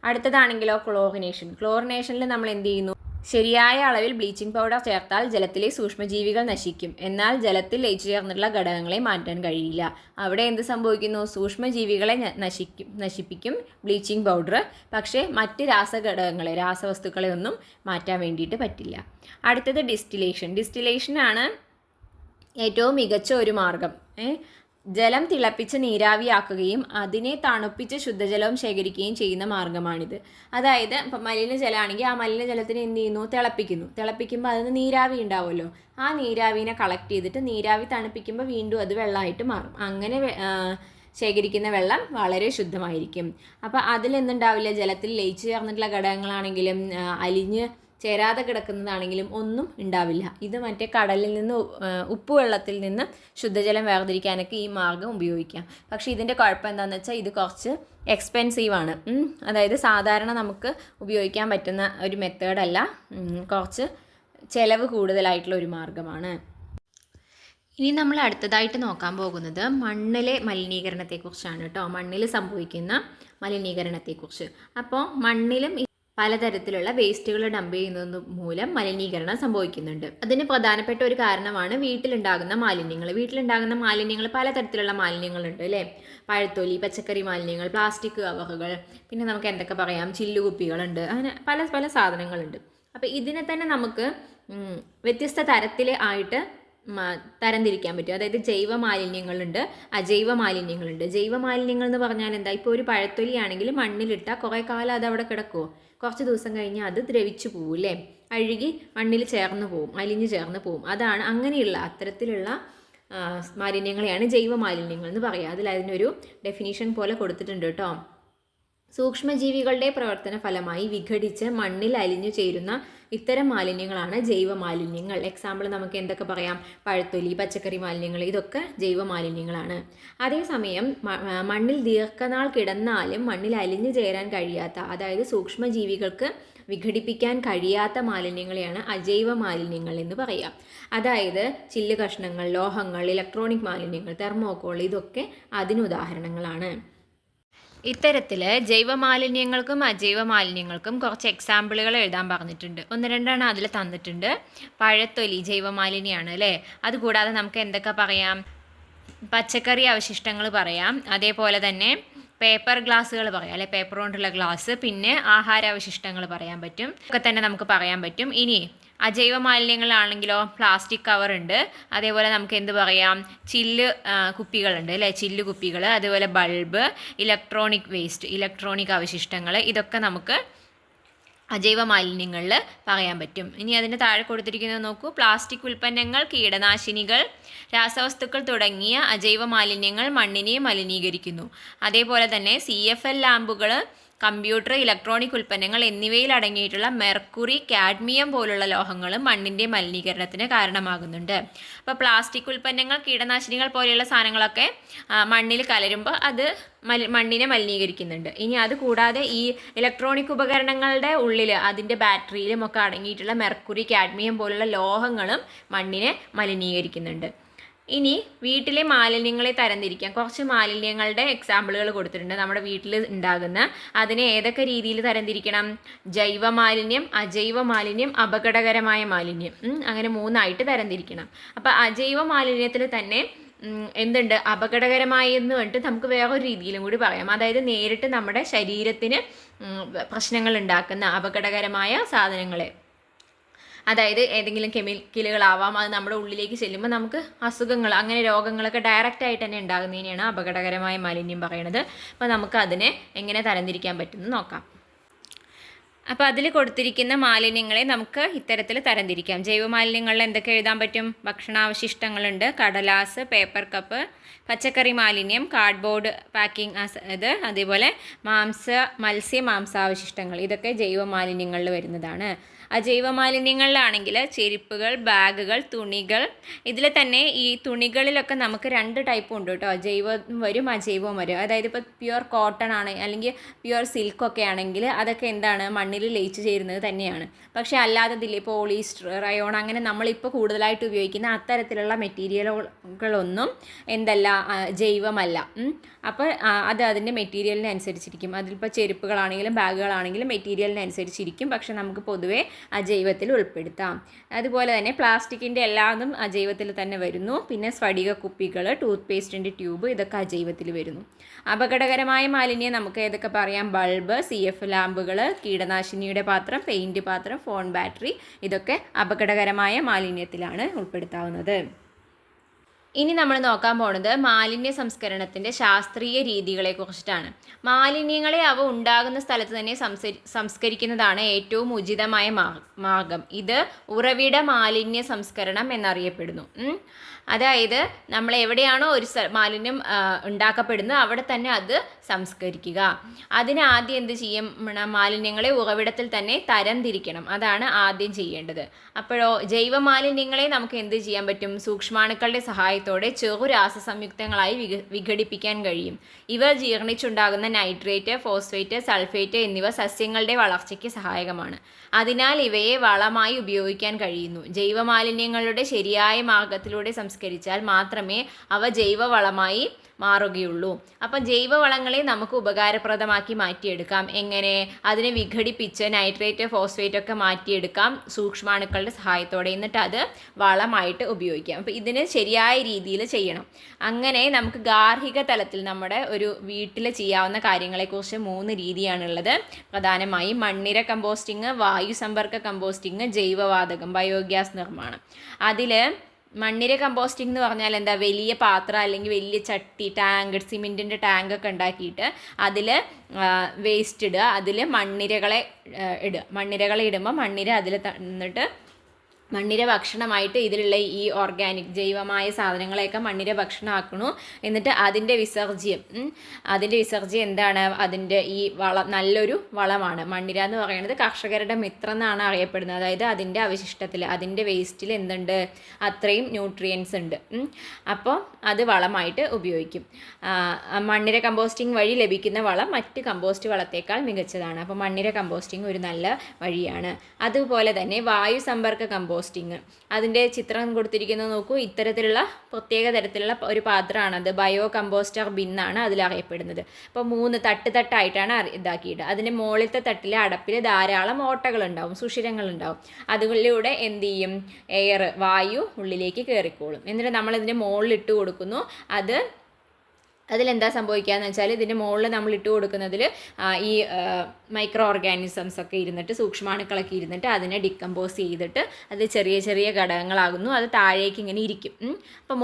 അടുത്തതാണെങ്കിലോ ക്ലോറിനേഷൻ. ക്ലോറിനേഷനിൽ നമ്മൾ എന്ത് ചെയ്യുന്നു, ശരിയായ അളവിൽ ബ്ലീച്ചിങ് പൗഡർ ചേർത്താൽ ജലത്തിലെ സൂക്ഷ്മജീവികൾ നശിക്കും. എന്നാൽ ജലത്തിൽ ലയിച്ചു ചേർന്നിട്ടുള്ള ഘടകങ്ങളെ മാറ്റാൻ കഴിയില്ല. അവിടെ എന്ത് സംഭവിക്കുന്നു, സൂക്ഷ്മജീവികളെ നശിപ്പിക്കും ബ്ലീച്ചിങ് പൗഡർ. പക്ഷേ മറ്റ് രാസഘടകങ്ങളെ, രാസവസ്തുക്കളെ ഒന്നും മാറ്റാൻ വേണ്ടിയിട്ട് പറ്റില്ല. അടുത്തത് ഡിസ്റ്റിലേഷൻ. ഡിസ്റ്റിലേഷനാണ് ഏറ്റവും മികച്ച ഒരു മാർഗം. ജലം തിളപ്പിച്ച് നീരാവിയാക്കുകയും അതിനെ തണുപ്പിച്ച് ശുദ്ധജലവും ശേഖരിക്കുകയും ചെയ്യുന്ന മാർഗ്ഗമാണിത്. അതായത് ഇപ്പം മലിനജലമാണെങ്കിൽ ആ മലിനജലത്തിന് എന്ത് ചെയ്യുന്നു, തിളപ്പിക്കുമ്പോൾ അതിന് നീരാവി ഉണ്ടാവുമല്ലോ. ആ നീരാവിനെ കളക്ട് ചെയ്തിട്ട് നീരാവി തണുപ്പിക്കുമ്പോൾ വീണ്ടും അത് വെള്ളമായിട്ട് മാറും. അങ്ങനെ ശേഖരിക്കുന്ന വെള്ളം വളരെ ശുദ്ധമായിരിക്കും. അപ്പോൾ അതിലെന്തുണ്ടാവില്ല, ജലത്തിൽ ലയിച്ചു ചേർന്നിട്ടുള്ള ഘടകങ്ങളാണെങ്കിലും അലിഞ്ഞ് ചേരാതെ കിടക്കുന്നതാണെങ്കിലും ഒന്നും ഉണ്ടാവില്ല. ഇത് മറ്റേ കടലിൽ നിന്ന്, ഉപ്പുവെള്ളത്തിൽ നിന്ന് ശുദ്ധജലം വേർതിരിക്കാനൊക്കെ ഈ മാർഗ്ഗം ഉപയോഗിക്കാം. പക്ഷേ ഇതിൻ്റെ കുഴപ്പം എന്താണെന്ന് വെച്ചാൽ ഇത് കുറച്ച് എക്സ്പെൻസീവാണ്. അതായത് സാധാരണ നമുക്ക് ഉപയോഗിക്കാൻ പറ്റുന്ന ഒരു മെത്തേഡല്ല, കുറച്ച് ചിലവ് കൂടുതലായിട്ടുള്ള ഒരു മാർഗ്ഗമാണ്. ഇനി നമ്മൾ അടുത്തതായിട്ട് നോക്കാൻ പോകുന്നത് മണ്ണിലെ മലിനീകരണത്തെക്കുറിച്ചാണ് കേട്ടോ. മണ്ണിൽ സംഭവിക്കുന്ന മലിനീകരണത്തെക്കുറിച്ച്. അപ്പോൾ മണ്ണിലും പലതരത്തിലുള്ള വേസ്റ്റുകൾ ഡംപ് ചെയ്യുന്നത് മൂലം മലിനീകരണം സംഭവിക്കുന്നുണ്ട്. അതിന് പ്രധാനപ്പെട്ട ഒരു കാരണമാണ് വീട്ടിലുണ്ടാകുന്ന മാലിന്യങ്ങൾ. വീട്ടിലുണ്ടാകുന്ന മാലിന്യങ്ങൾ പലതരത്തിലുള്ള മാലിന്യങ്ങളുണ്ട് അല്ലേ. പഴത്തൊലി, പച്ചക്കറി മാലിന്യങ്ങൾ, പ്ലാസ്റ്റിക് കവറുകൾ, പിന്നെ നമുക്ക് എന്തൊക്കെ പറയാം, ചില്ലുകുപ്പികളുണ്ട്, അങ്ങനെ പല പല സാധനങ്ങളുണ്ട്. അപ്പോൾ ഇതിനെ തന്നെ നമുക്ക് വ്യത്യസ്ത തരത്തിൽ ആയിട്ട് തരംതിരിക്കാൻ പറ്റും. അതായത് ജൈവ മാലിന്യങ്ങളുണ്ട്, അജൈവ മാലിന്യങ്ങളുണ്ട്. ജൈവ മാലിന്യങ്ങൾ എന്ന് പറഞ്ഞാൽ എന്താ, ഇപ്പോൾ ഒരു പഴത്തൊലി ആണെങ്കിൽ മണ്ണിലിട്ടാൽ കുറേ കാലം അത് അവിടെ കിടക്കുമോ, കുറച്ച് ദിവസം കഴിഞ്ഞാൽ അത് ദ്രവിച്ചു പോകും അല്ലേ, അഴുകി മണ്ണിൽ ചേർന്ന് പോവും, അലിഞ്ഞു ചേർന്ന് പോവും. അതാണ് അങ്ങനെയുള്ള അത്തരത്തിലുള്ള മാലിന്യങ്ങളെയാണ് ജൈവ മാലിന്യങ്ങൾ എന്ന് പറയുക. അതിനൊരു ഡെഫിനിഷൻ പോലെ കൊടുത്തിട്ടുണ്ട് കേട്ടോ. സൂക്ഷ്മജീവികളുടെ പ്രവർത്തന ഫലമായി വിഘടിച്ച് മണ്ണിൽ അലിഞ്ഞു ചേരുന്ന ഇത്തരം മാലിന്യങ്ങളാണ് ജൈവ മാലിന്യങ്ങൾ. എക്സാമ്പിൾ നമുക്ക് എന്തൊക്കെ പറയാം, പഴത്തൊലി, പച്ചക്കറി മാലിന്യങ്ങൾ, ഇതൊക്കെ ജൈവ മാലിന്യങ്ങളാണ്. അതേസമയം മണ്ണിൽ ദീർഘനാൾ കിടന്നാലും മണ്ണിൽ അലിഞ്ഞു ചേരാൻ കഴിയാത്ത, അതായത് സൂക്ഷ്മജീവികൾക്ക് വിഘടിപ്പിക്കാൻ കഴിയാത്ത മാലിന്യങ്ങളെയാണ് അജൈവ മാലിന്യങ്ങൾ എന്ന് പറയാം. അതായത് ചില്ല് കഷ്ണങ്ങൾ, ലോഹങ്ങൾ, ഇലക്ട്രോണിക് മാലിന്യങ്ങൾ, തെർമോക്കോൾ, ഇതൊക്കെ അതിനുദാഹരണങ്ങളാണ്. ഇത്തരത്തിൽ ജൈവ മാലിന്യങ്ങൾക്കും അജൈവ മാലിന്യങ്ങൾക്കും കുറച്ച് എക്സാമ്പിളുകൾ എഴുതാൻ പറഞ്ഞിട്ടുണ്ട്. 1-2 അതിൽ തന്നിട്ടുണ്ട്. പഴത്തൊലി ജൈവ മാലിന്യമാണ് അല്ലേ. അതുകൂടാതെ നമുക്ക് എന്തൊക്കെ പറയാം, പച്ചക്കറി അവശിഷ്ടങ്ങൾ പറയാം, അതേപോലെ തന്നെ പേപ്പർ ഗ്ലാസ്സുകൾ പറയാം അല്ലെ, പേപ്പർ കൊണ്ടുള്ള ഗ്ലാസ്, പിന്നെ ആഹാരാവശിഷ്ടങ്ങൾ പറയാൻ പറ്റും, ഒക്കെ തന്നെ നമുക്ക് പറയാൻ പറ്റും. ഇനി അജൈവ മാലിന്യങ്ങളാണെങ്കിലോ പ്ലാസ്റ്റിക് കവർ ഉണ്ട്, അതേപോലെ നമുക്ക് എന്ത് പറയാം, ചില്ല് കുപ്പികളുണ്ട് അല്ലേ, ചില്ല് കുപ്പികൾ, അതേപോലെ ബൾബ്, ഇലക്ട്രോണിക് വേസ്റ്റ്, ഇലക്ട്രോണിക് അവശിഷ്ടങ്ങൾ, ഇതൊക്കെ നമുക്ക് അജൈവ മാലിന്യങ്ങളിൽ പറയാൻ പറ്റും. ഇനി അതിന് താഴെ കൊടുത്തിരിക്കുന്നത് നോക്കൂ, പ്ലാസ്റ്റിക് ഉൽപ്പന്നങ്ങൾ, കീടനാശിനികൾ, രാസവസ്തുക്കൾ തുടങ്ങിയ അജൈവ മാലിന്യങ്ങൾ മണ്ണിനെ മലിനീകരിക്കുന്നു. അതേപോലെ തന്നെ CFL ലാമ്പുകൾ, കമ്പ്യൂട്ടർ, ഇലക്ട്രോണിക് ഉൽപ്പന്നങ്ങൾ എന്നിവയിൽ അടങ്ങിയിട്ടുള്ള മെർക്കുറി, കാഡ്മിയം പോലുള്ള ലോഹങ്ങൾ മണ്ണിൻ്റെ മലിനീകരണത്തിന് കാരണമാകുന്നുണ്ട്. അപ്പോൾ പ്ലാസ്റ്റിക് ഉൽപ്പന്നങ്ങൾ, കീടനാശിനികൾ പോലെയുള്ള സാധനങ്ങളൊക്കെ മണ്ണിൽ കലരുമ്പോൾ അത് മണ്ണിനെ മലിനീകരിക്കുന്നുണ്ട്. ഇനി അത് കൂടാതെ ഈ ഇലക്ട്രോണിക് ഉപകരണങ്ങളുടെ ഉള്ളിൽ, അതിൻ്റെ ബാറ്ററിയിലും ഒക്കെ അടങ്ങിയിട്ടുള്ള മെർക്കുറി, കാഡ്മിയം പോലുള്ള ലോഹങ്ങളും മണ്ണിനെ മലിനീകരിക്കുന്നുണ്ട്. ഇനി വീട്ടിലെ മാലിന്യങ്ങളെ തരംതിരിക്കാം. കുറച്ച് മാലിന്യങ്ങളുടെ എക്സാമ്പിളുകൾ കൊടുത്തിട്ടുണ്ട്. നമ്മുടെ വീട്ടിൽ ഉണ്ടാകുന്ന അതിനെ ഏതൊക്കെ രീതിയിൽ തരംതിരിക്കണം? ജൈവ മാലിന്യം, അജൈവ മാലിന്യം, അപകടകരമായ മാലിന്യം, അങ്ങനെ 3ആയിട്ട് തരംതിരിക്കണം. അപ്പോൾ അജൈവ മാലിന്യത്തിൽ തന്നെ എന്തുണ്ട്? അപകടകരമായി എന്ന് പറഞ്ഞിട്ട് നമുക്ക് വേറൊരു രീതിയിലും കൂടി പറയാം. അതായത് നേരിട്ട് നമ്മുടെ ശരീരത്തിന് പ്രശ്നങ്ങൾ ഉണ്ടാക്കുന്ന അപകടകരമായ സാധനങ്ങളെ, അതായത് ഏതെങ്കിലും കെമിക്കലുകളാവാം, അത് നമ്മുടെ ഉള്ളിലേക്ക് ചെല്ലുമ്പോൾ നമുക്ക് അസുഖങ്ങൾ, അങ്ങനെ രോഗങ്ങളൊക്കെ ഡയറക്റ്റ് ആയിട്ട് തന്നെ ഉണ്ടാകുന്നതിനെയാണ് അപകടകരമായ മാലിന്യം പറയുന്നത്. അപ്പോൾ നമുക്ക് അതിനെ എങ്ങനെ തരംതിരിക്കാൻ പറ്റുമെന്ന് നോക്കാം. അപ്പോൾ അതിൽ കൊടുത്തിരിക്കുന്ന മാലിന്യങ്ങളെ നമുക്ക് ഇത്തരത്തിൽ തരംതിരിക്കാം. ജൈവ മാലിന്യങ്ങളിൽ എന്തൊക്കെ എഴുതാൻ പറ്റും? ഭക്ഷണാവശിഷ്ടങ്ങളുണ്ട്, കടലാസ്, പേപ്പർ കപ്പ്, പച്ചക്കറി മാലിന്യം, കാർഡ്ബോർഡ് പാക്കിംഗ് അതേപോലെ മത്സ്യ മാംസാവശിഷ്ടങ്ങൾ, ഇതൊക്കെ ജൈവ മാലിന്യങ്ങളിൽ വരുന്നതാണ്. അജൈവ മാലിന്യങ്ങളിലാണെങ്കിൽ ചെരുപ്പുകൾ, ബാഗുകൾ, തുണികൾ, ഇതിൽ തന്നെ ഈ തുണികളിലൊക്കെ നമുക്ക് 2 ടൈപ്പും ഉണ്ട് കേട്ടോ. ജൈവം വരും, അജൈവവും വരും. അതായത് ഇപ്പോൾ പ്യുവർ കോട്ടൺ ആണ് അല്ലെങ്കിൽ പ്യുവർ സിൽക്കൊക്കെ ആണെങ്കിൽ അതൊക്കെ എന്താണ്? മണ്ണിൽ ലയിച്ച് ചേരുന്നത് തന്നെയാണ്. പക്ഷേ അല്ലാത്തതില്ലേ, പോളിസ്റ്റർ, റയോൺ, അങ്ങനെ നമ്മളിപ്പോൾ കൂടുതലായിട്ട് ഉപയോഗിക്കുന്ന അത്തരത്തിലുള്ള മെറ്റീരിയലുകളൊന്നും എന്തല്ല, ജൈവമല്ല. അപ്പോൾ അത് അതിൻ്റെ മെറ്റീരിയലിനനുസരിച്ചിരിക്കും. അതിലിപ്പോൾ ചെരുപ്പുകളാണെങ്കിലും ബാഗുകളാണെങ്കിലും മെറ്റീരിയലിനനുസരിച്ചിരിക്കും. പക്ഷെ നമുക്ക് പൊതുവേ അജൈവത്തിൽ ഉൾപ്പെടുത്താം. അതുപോലെ തന്നെ പ്ലാസ്റ്റിക്കിൻ്റെ എല്ലാതും അജൈവത്തിൽ തന്നെ വരുന്നു. പിന്നെ സ്ഫടിക കുപ്പികൾ, ടൂത്ത് പേസ്റ്റിൻ്റെ ട്യൂബ്, ഇതൊക്കെ അജൈവത്തിൽ വരുന്നു. അപകടകരമായ മാലിന്യം നമുക്ക് ഏതൊക്കെ പറയാം? ബൾബ്, CF ലാമ്പുകൾ, കീടനാശിനിയുടെ പാത്രം, പെയിൻറ്റ് പാത്രം, ഫോൺ ബാറ്ററി, ഇതൊക്കെ അപകടകരമായ മാലിന്യത്തിലാണ് ഉൾപ്പെടുത്താവുന്നത്. ഇനി നമ്മൾ നോക്കാൻ പോകുന്നത് മാലിന്യ സംസ്കരണത്തിൻ്റെ ശാസ്ത്രീയ രീതികളെ കുറിച്ചിട്ടാണ്. മാലിന്യങ്ങളെ അവ ഉണ്ടാകുന്ന സ്ഥലത്ത് തന്നെ സംസ്കരിക്കുന്നതാണ് ഏറ്റവും ഉചിതമായ മാർഗം. ഇത് ഉറവിട മാലിന്യ സംസ്കരണം എന്നറിയപ്പെടുന്നു. അതായത് നമ്മൾ എവിടെയാണോ ഒരു മാലിന്യം ഉണ്ടാക്കപ്പെടുന്നത് അവിടെ തന്നെ അത് സംസ്കരിക്കുക. അതിന് ആദ്യം എന്ത് ചെയ്യും? മാലിന്യങ്ങളെ ഉറവിടത്തിൽ തന്നെ തരംതിരിക്കണം. അതാണ് ആദ്യം ചെയ്യേണ്ടത്. അപ്പോഴോ ജൈവ മാലിന്യങ്ങളെ നമുക്ക് എന്ത് ചെയ്യാൻ പറ്റും? സൂക്ഷ്മാണുക്കളുടെ സഹായത്തോടെ ചെറു രാസസംയുക്തങ്ങളായി വിഘടിപ്പിക്കാൻ കഴിയും. ഇവ ജീർണിച്ചുണ്ടാകുന്ന നൈട്രേറ്റ്, ഫോസ്ഫേറ്റ്, സൾഫേറ്റ് എന്നിവ സസ്യങ്ങളുടെ വളർച്ചയ്ക്ക് സഹായകമാണ്. അതിനാൽ ഇവയെ വളമായി ഉപയോഗിക്കാൻ കഴിയുന്നു. ജൈവ മാലിന്യങ്ങളുടെ ശരിയായ മാർഗത്തിലൂടെ സംസ്കരിച്ചാൽ മാത്രമേ അവ ജൈവവളമായി മാറുകയുള്ളൂ. അപ്പം ജൈവവളങ്ങളെ നമുക്ക് ഉപകാരപ്രദമാക്കി മാറ്റിയെടുക്കാം. എങ്ങനെ? അതിനെ വിഘടിപ്പിച്ച് നൈട്രേറ്റ്, ഫോസ്ഫേറ്റ് ഒക്കെ മാറ്റിയെടുക്കാം സൂക്ഷ്മാണുക്കളുടെ സഹായത്തോടെ. എന്നിട്ട് അത് വളമായിട്ട് ഉപയോഗിക്കാം. അപ്പോൾ ഇതിന് ശരിയായ രീതിയിൽ ചെയ്യണം. അങ്ങനെ നമുക്ക് ഗാർഹിക തലത്തിൽ നമ്മുടെ ഒരു വീട്ടിൽ ചെയ്യാവുന്ന കാര്യങ്ങളെക്കുറിച്ച് 3 രീതിയാണുള്ളത്. പ്രധാനമായും മണ്ണിര കമ്പോസ്റ്റിങ്, വായു സമ്പർക്ക കമ്പോസ്റ്റിങ്, ജൈവവാതകം, ബയോഗ്യാസ് നിർമ്മാണം. അതിൽ മണ്ണിര കമ്പോസ്റ്റിംഗ് എന്ന് പറഞ്ഞാൽ എന്താ? വലിയ പാത്രം അല്ലെങ്കിൽ വലിയ ചട്ടി, ടാങ്ക്, സിമെൻറ്റിൻ്റെ ടാങ്കൊക്കെ ഉണ്ടാക്കിയിട്ട് അതിൽ വേസ്റ്റ് ഇടുക, അതിൽ മണ്ണിരകളെ ഇടുമ്പോൾ മണ്ണിര അതിൽ തന്നിട്ട് മണ്ണിര ഭക്ഷണമായിട്ട് ഇതിലുള്ള ഈ ഓർഗാനിക് ജൈവമായ സാധനങ്ങളെയൊക്കെ മണ്ണിര ഭക്ഷണമാക്കണു. എന്നിട്ട് അതിൻ്റെ വിസർജ്യം എന്താണ്? അതിൻ്റെ ഈ നല്ലൊരു വളമാണ്. മണ്ണിര എന്ന് പറയുന്നത് കർഷകരുടെ മിത്രം എന്നാണ് അറിയപ്പെടുന്നത്. അതായത് അതിൻ്റെ അവശിഷ്ടത്തിൽ, അതിൻ്റെ വേസ്റ്റിൽ എന്തുണ്ട്? അത്രയും ന്യൂട്രിയൻസ് ഉണ്ട്. അപ്പോൾ അത് വളമായിട്ട് ഉപയോഗിക്കും. മണ്ണിര കമ്പോസ്റ്റിംഗ് വഴി ലഭിക്കുന്ന വളം മറ്റ് കമ്പോസ്റ്റ് വളത്തേക്കാൾ മികച്ചതാണ്. അപ്പോൾ മണ്ണിര കമ്പോസ്റ്റിംഗ് ഒരു നല്ല വഴിയാണ്. അതുപോലെ തന്നെ വായു സമ്പർക്ക കമ്പോസ്റ്റിംഗ്, അതിൻ്റെ ചിത്രം കൊടുത്തിരിക്കുന്നത് നോക്കൂ. ഇത്തരത്തിലുള്ള പ്രത്യേക തരത്തിലുള്ള ഒരു പാത്രമാണത്. Bio composter ബിന്നാണ് അതിലറിയപ്പെടുന്നത്. അപ്പോൾ 3 തട്ടായിട്ടാണ് ഇതാക്കിയിട്ട് അതിൻ്റെ മുകളിലത്തെ തട്ടിലെ അടപ്പിൽ ധാരാളം ഓട്ടകളുണ്ടാവും, സുഷിരങ്ങളുണ്ടാവും. അതിലൂടെ എന്ത് ചെയ്യും? വായു ഉള്ളിലേക്ക് കയറിക്കോളും. എന്നിട്ട് നമ്മളിതിൻ്റെ മുകളിൽ ഇട്ട് കൊടുക്കുന്നു. അതിലെന്താ സംഭവിക്കുക എന്ന് വെച്ചാൽ ഇതിൻ്റെ മുകളിൽ നമ്മൾ ഇട്ട് കൊടുക്കുന്നതിൽ ഈ മൈക്രോ ഓർഗാനിസംസ് ഒക്കെ ഇരുന്നിട്ട്, സൂക്ഷ്മാണുക്കളൊക്കെ ഇരുന്നിട്ട് അതിനെ ഡിക്കമ്പോസ് ചെയ്തിട്ട് അത് ചെറിയ ചെറിയ ഘടകങ്ങളാകുന്നു. അത് താഴേക്ക് ഇങ്ങനെ ഇരിക്കും. അപ്പോൾ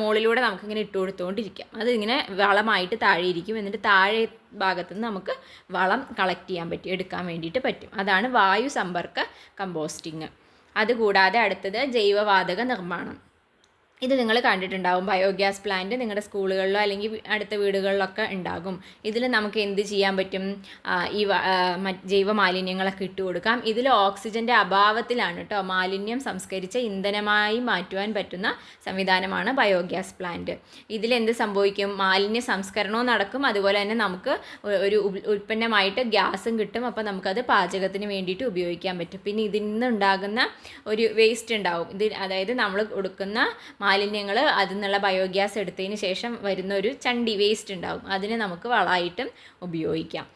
മുകളിലൂടെ നമുക്കിങ്ങനെ ഇട്ട് കൊടുത്തുകൊണ്ടിരിക്കാം. അതിങ്ങനെ വളമായിട്ട് താഴെ ഇരിക്കും. എന്നിട്ട് താഴെ ഭാഗത്തുനിന്ന് നമുക്ക് വളം കളക്ട് ചെയ്യാൻ എടുക്കാൻ വേണ്ടിയിട്ട് പറ്റും. അതാണ് വായു സമ്പർക്ക കമ്പോസ്റ്റിങ്. അതുകൂടാതെ അടുത്തത് ജൈവവാതക നിർമ്മാണം. ഇത് നിങ്ങൾ കണ്ടിട്ടുണ്ടാവും. ബയോഗ്യാസ് പ്ലാന്റ് നിങ്ങളുടെ സ്കൂളുകളിലോ അല്ലെങ്കിൽ അടുത്ത വീടുകളിലൊക്കെ ഉണ്ടാകും. ഇതിൽ നമുക്ക് എന്ത് ചെയ്യാൻ പറ്റും? ഈ ജൈവ മാലിന്യങ്ങളൊക്കെ ഇട്ട് കൊടുക്കാം. ഇതിൽ ഓക്സിജൻ്റെ അഭാവത്തിലാണ് കേട്ടോ മാലിന്യം സംസ്കരിച്ച ഇന്ധനമായി മാറ്റുവാൻ പറ്റുന്ന സംവിധാനമാണ് ബയോഗ്യാസ് പ്ലാന്റ്. ഇതിലെന്ത് സംഭവിക്കും? മാലിന്യ സംസ്കരണവും നടക്കും. അതുപോലെ തന്നെ നമുക്ക് ഒരു ഉൽപ്പന്നമായിട്ട് ഗ്യാസും കിട്ടും. അപ്പോൾ നമുക്കത് പാചകത്തിന് വേണ്ടിയിട്ട് ഉപയോഗിക്കാൻ പറ്റും. പിന്നെ ഇതിൽ നിന്നുണ്ടാകുന്ന ഒരു വേസ്റ്റ് ഉണ്ടാവും. അതായത് നമ്മൾ കൊടുക്കുന്ന മാലിന്യങ്ങൾ അതിൽ നിന്നുള്ള ബയോഗ്യാസ് എടുത്തതിന് ശേഷം വരുന്ന ഒരു ചണ്ടി വേസ്റ്റ് ഉണ്ടാകും, അതിനെ നമുക്ക് വളമായിട്ടും ഉപയോഗിക്കാം.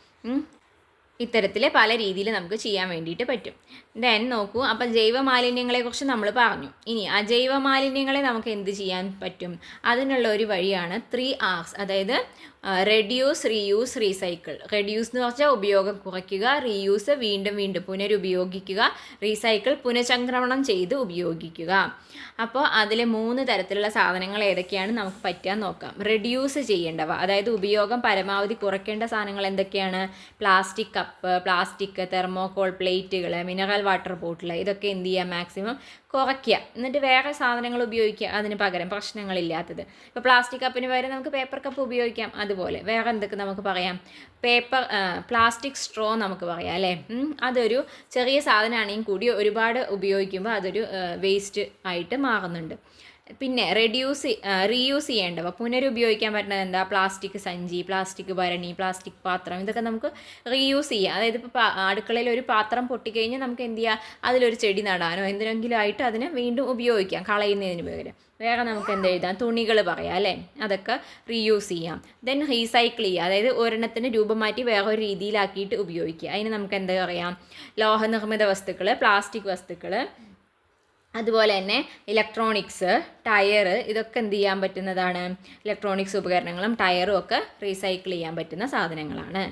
ഇത്തരത്തിൽ പല രീതിയിൽ നമുക്ക് ചെയ്യാൻ വേണ്ടിയിട്ട് പറ്റും. ദെൻ നോക്കൂ, അപ്പം ജൈവ മാലിന്യങ്ങളെക്കുറിച്ച് നമ്മൾ പറഞ്ഞു. ഇനി അജൈവ മാലിന്യങ്ങളെ നമുക്ക് എന്ത് ചെയ്യാൻ പറ്റും? അതിനുള്ള ഒരു വഴിയാണ് 3Rs, അതായത് റെഡ്യൂസ്, റീയൂസ്, റീസൈക്കിൾ. റെഡ്യൂസ് എന്ന് പറഞ്ഞാൽ ഉപയോഗം കുറയ്ക്കുക, റീയൂസ് വീണ്ടും വീണ്ടും പുനരുപയോഗിക്കുക, റീസൈക്കിൾ പുനഃചംക്രമണം ചെയ്ത് ഉപയോഗിക്കുക. അപ്പോൾ അതിൽ 3 തരത്തിലുള്ള സാധനങ്ങൾ ഏതൊക്കെയാണ് നമുക്ക് പറ്റാൻ നോക്കാം. റെഡ്യൂസ് ചെയ്യേണ്ടവ, അതായത് ഉപയോഗം പരമാവധി കുറയ്ക്കേണ്ട സാധനങ്ങൾ എന്തൊക്കെയാണ്? പ്ലാസ്റ്റിക് കപ്പ്, പ്ലാസ്റ്റിക് തെർമോകോൾ പ്ലേറ്റുകൾ, മിനറൽ വാട്ടർ ബോട്ടിൽ, ഇതൊക്കെ എന്ത് ചെയ്യുക? മാക്സിമം കുറയ്ക്കുക. എന്നിട്ട് വേറെ സാധനങ്ങൾ ഉപയോഗിക്കുക അതിന് പകരം, പ്രശ്നങ്ങളില്ലാത്തത്. ഇപ്പോൾ പ്ലാസ്റ്റിക് കപ്പിന് പകരം നമുക്ക് പേപ്പർ കപ്പ് ഉപയോഗിക്കാം. അതുപോലെ വേറെ എന്തൊക്കെ നമുക്ക് പറയാം? പ്ലാസ്റ്റിക് സ്ട്രോ നമുക്ക് പറയാം അല്ലേ. അതൊരു ചെറിയ സാധനമാണെങ്കിൽ കൂടി ഒരുപാട് ഉപയോഗിക്കുമ്പോൾ അതൊരു വേസ്റ്റ് ആയിട്ട് മാറുന്നുണ്ട്. പിന്നെ റീയൂസ് ചെയ്യേണ്ടവ, പുനരുപയോഗിക്കാൻ പറ്റുന്നത് എന്താ? പ്ലാസ്റ്റിക് സഞ്ചി, പ്ലാസ്റ്റിക് ഭരണി, പ്ലാസ്റ്റിക് പാത്രം, ഇതൊക്കെ നമുക്ക് റീയൂസ് ചെയ്യാം. അതായത് ഇപ്പോൾ അടുക്കളയിൽ ഒരു പാത്രം പൊട്ടിക്കഴിഞ്ഞാൽ നമുക്ക് എന്ത് ചെയ്യാം? അതിലൊരു ചെടി നടാനോ എന്തിനെങ്കിലും ആയിട്ട് അതിനെ വീണ്ടും ഉപയോഗിക്കാം കളയുന്നതിന് പകരം. വേറെ നമുക്ക് എന്ത് എഴുതാം? തുണികൾ പറയാം അല്ലേ, അതൊക്കെ റീയൂസ് ചെയ്യാം. ദെൻ റീസൈക്കിൾ ചെയ്യുക, അതായത് ഒരെണ്ണത്തിന് രൂപം മാറ്റി വേറൊരു രീതിയിലാക്കിയിട്ട് ഉപയോഗിക്കുക. അതിന് നമുക്ക് എന്താ പറയാം? ലോഹനിർമ്മിത വസ്തുക്കൾ, പ്ലാസ്റ്റിക് വസ്തുക്കൾ, അതുപോലെ തന്നെ ഇലക്ട്രോണിക്സ്, ടയർ, ഇതൊക്കെ എന്ത് ചെയ്യാൻ പറ്റുന്നതാണ്? ഇലക്ട്രോണിക്സ് ഉപകരണങ്ങളും ടയറും ഒക്കെ റീസൈക്കിൾ ചെയ്യാൻ പറ്റുന്ന സാധനങ്ങളാണ്.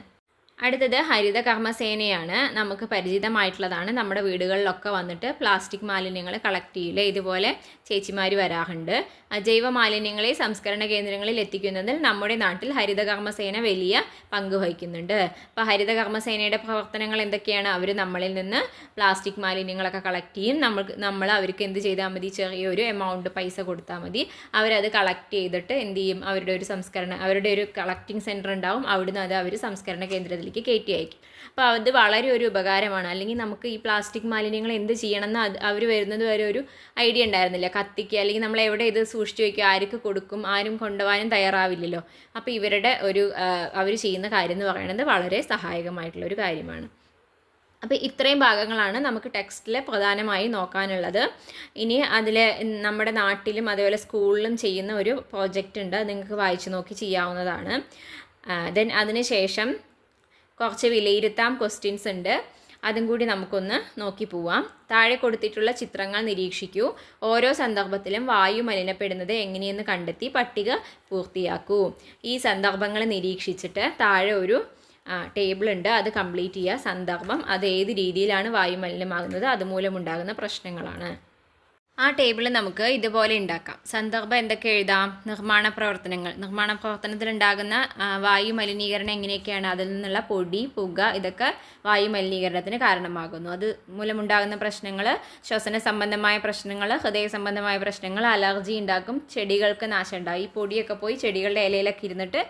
അടുത്തത് ഹരിത കർമ്മസേനയാണ്. നമുക്ക് പരിചിതമായിട്ടുള്ളതാണ്. നമ്മുടെ വീടുകളിലൊക്കെ വന്നിട്ട് പ്ലാസ്റ്റിക് മാലിന്യങ്ങൾ കളക്ട് ചെയ്യില്ലേ, ഇതുപോലെ ചേച്ചിമാർ വരാറുണ്ട്. അജൈവ മാലിന്യങ്ങളെ സംസ്കരണ കേന്ദ്രങ്ങളിൽ എത്തിക്കുന്നതിൽ നമ്മുടെ നാട്ടിൽ ഹരിത കർമ്മസേന വലിയ പങ്ക് വഹിക്കുന്നുണ്ട്. അപ്പോൾ ഹരിത കർമ്മസേനയുടെ പ്രവർത്തനങ്ങൾ എന്തൊക്കെയാണ്? അവർ നമ്മളിൽ നിന്ന് പ്ലാസ്റ്റിക് മാലിന്യങ്ങളൊക്കെ കളക്ട് ചെയ്യും. നമ്മൾ അവർക്ക് എന്ത് ചെയ്താൽ മതി? ചെറിയൊരു എമൗണ്ട് പൈസ കൊടുത്താൽ മതി. അവരത് കളക്ട് ചെയ്തിട്ട് എന്ത് ചെയ്യും? അവരുടെ ഒരു കളക്ടിങ് സെൻറ്റർ ഉണ്ടാവും. അവിടുന്ന് അത് അവർ സംസ്കരണ കേന്ദ്രത്തിൽ കയറ്റി അയക്കും. അപ്പോൾ അത് വളരെ ഒരു ഉപകാരമാണ്. അല്ലെങ്കിൽ നമുക്ക് ഈ പ്ലാസ്റ്റിക് മാലിന്യങ്ങൾ എന്ത് ചെയ്യണമെന്ന് അവർ വരുന്നത് വരെ ഒരു ഐഡിയ ഉണ്ടായിരുന്നില്ല. കത്തിക്കുക, അല്ലെങ്കിൽ നമ്മൾ എവിടെ ഇത് സൂക്ഷിച്ചു വയ്ക്കുക, ആർക്ക് കൊടുക്കും, ആരും കൊണ്ടുപോകാനും തയ്യാറാവില്ലല്ലോ. അപ്പോൾ അവർ ചെയ്യുന്ന കാര്യം എന്ന് പറയുന്നത് വളരെ സഹായകമായിട്ടുള്ളൊരു കാര്യമാണ്. അപ്പോൾ ഇത്രയും ഭാഗങ്ങളാണ് നമുക്ക് ടെക്സ്റ്റിൽ പ്രധാനമായി നോക്കാനുള്ളത്. ഇനി അതിൽ നമ്മുടെ നാട്ടിലും അതേപോലെ സ്കൂളിലും ചെയ്യുന്ന ഒരു പ്രോജക്റ്റ് ഉണ്ട്, നിങ്ങൾക്ക് വായിച്ചു നോക്കി ചെയ്യാവുന്നതാണ്. ദെൻ അതിനുശേഷം കുറച്ച് വിലയിരുത്താം ക്വസ്റ്റ്യൻസ് ഉണ്ട്, അതും കൂടി നമുക്കൊന്ന് നോക്കി പോവാം. താഴെ കൊടുത്തിട്ടുള്ള ചിത്രങ്ങൾ നിരീക്ഷിക്കൂ. ഓരോ സന്ദർഭത്തിലും വായു മലിനപ്പെടുന്നത് എങ്ങനെയെന്ന് കണ്ടെത്തി പട്ടിക പൂർത്തിയാക്കൂ. ഈ സന്ദർഭങ്ങൾ നിരീക്ഷിച്ചിട്ട് താഴെ ഒരു ടേബിൾ ഉണ്ട്, അത് കംപ്ലീറ്റ് ചെയ്യുക. സന്ദർഭം, അത് ഏത് രീതിയിലാണ് വായു മലിനമാകുന്നത്, അതുമൂലമുണ്ടാകുന്ന പ്രശ്നങ്ങളാണ്. ആ ടേബിൾ നമുക്ക് ഇതുപോലെ ഉണ്ടാക്കാം. സന്ദർഭം എന്തൊക്കെ എഴുതാം? നിർമ്മാണ പ്രവർത്തനത്തിലുണ്ടാകുന്ന വായു മലിനീകരണം എങ്ങനെയൊക്കെയാണ്? അതിൽ നിന്നുള്ള പൊടി, പുക, ഇതൊക്കെ വായു മലിനീകരണത്തിന് കാരണമാകുന്നു. അത് മൂലമുണ്ടാകുന്ന പ്രശ്നങ്ങൾ: ശ്വസന സംബന്ധമായ പ്രശ്നങ്ങൾ, ഹൃദയ സംബന്ധമായ പ്രശ്നങ്ങൾ, അലർജി ഉണ്ടാക്കും, ചെടികൾക്ക് നാശം ഉണ്ടാകും. ഈ പൊടിയൊക്കെ പോയി ചെടികളുടെ ഇലയിലൊക്കെ ഇരുന്നിട്ട്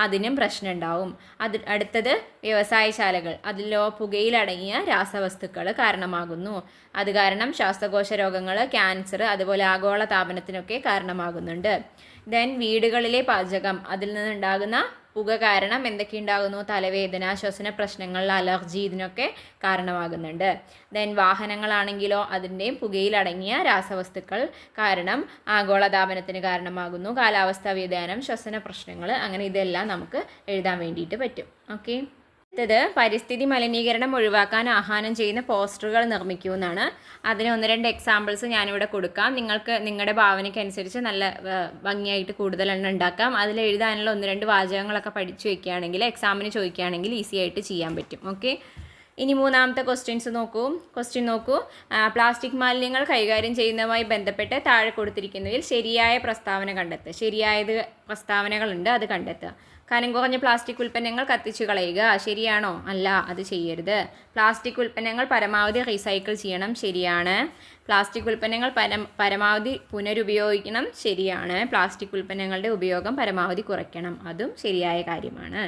അതിനും പ്രശ്നം ഉണ്ടാവും. അടുത്തത് വ്യവസായശാലകൾ, അതിലോ പുകയിലടങ്ങിയ രാസവസ്തുക്കൾ കാരണമാകുന്നു. അത് കാരണം ശ്വാസകോശ രോഗങ്ങൾ, ക്യാൻസർ, അതുപോലെ ആഗോള താപനത്തിനൊക്കെ കാരണമാകുന്നുണ്ട്. ദെൻ വീടുകളിലെ പാചകം, അതിൽ നിന്നുണ്ടാകുന്ന പുക കാരണം എന്തൊക്കെ ഉണ്ടാകുന്നു? തലവേദന, ശ്വസന പ്രശ്നങ്ങൾ, അലർജി, ഇതിനൊക്കെ കാരണമാകുന്നുണ്ട്. ദെൻ വാഹനങ്ങളാണെങ്കിലോ അതിൻ്റെയും പുകയിലടങ്ങിയ രാസവസ്തുക്കൾ കാരണം ആഗോളതാപനത്തിന് കാരണമാകുന്നു. കാലാവസ്ഥാ വ്യതിയാനം, ശ്വസന പ്രശ്നങ്ങൾ, അങ്ങനെ ഇതെല്ലാം നമുക്ക് എഴുതാൻ വേണ്ടിയിട്ട് പറ്റും. ഓക്കെ. അടുത്തത് പരിസ്ഥിതി മലിനീകരണം ഒഴിവാക്കാൻ ആഹ്വാനം ചെയ്യുന്ന പോസ്റ്ററുകൾ നിർമ്മിക്കൂ എന്നാണ്. അതിന് 1-2 എക്സാമ്പിൾസ് ഞാനിവിടെ കൊടുക്കാം. നിങ്ങൾക്ക് നിങ്ങളുടെ ഭാവനയ്ക്കനുസരിച്ച് നല്ല ഭംഗിയായിട്ട് കൂടുതലെണ്ണം ഉണ്ടാക്കാം. അതിൽ എഴുതാനുള്ള 1-2 വാചകങ്ങളൊക്കെ പഠിച്ചു വയ്ക്കുകയാണെങ്കിൽ എക്സാമിന് ചോദിക്കുകയാണെങ്കിൽ ഈസി ആയിട്ട് ചെയ്യാൻ പറ്റും. ഓക്കെ. ഇനി 3ാമത്തെ ക്വസ്റ്റ്യൻ നോക്കൂ. പ്ലാസ്റ്റിക് മാലിന്യങ്ങൾ കൈകാര്യം ചെയ്യുന്നതുമായി ബന്ധപ്പെട്ട് താഴെ കൊടുത്തിരിക്കുന്നതിൽ ശരിയായ പ്രസ്താവന കണ്ടെത്തുക. ശരിയായത് പ്രസ്താവനകളുണ്ട്, അത് കണ്ടെത്തുക. കനം കുറഞ്ഞ പ്ലാസ്റ്റിക് ഉൽപ്പന്നങ്ങൾ കത്തിച്ചു കളയുക. ശരിയാണോ? അല്ല, അത് ചെയ്യരുത്. പ്ലാസ്റ്റിക് ഉൽപ്പന്നങ്ങൾ പരമാവധി റീസൈക്കിൾ ചെയ്യണം. ശരിയാണ്. പ്ലാസ്റ്റിക് ഉൽപ്പന്നങ്ങൾ പരമാവധി പുനരുപയോഗിക്കണം. ശരിയാണ്. പ്ലാസ്റ്റിക് ഉൽപ്പന്നങ്ങളുടെ ഉപയോഗം പരമാവധി കുറയ്ക്കണം. അതും ശരിയായ കാര്യമാണ്.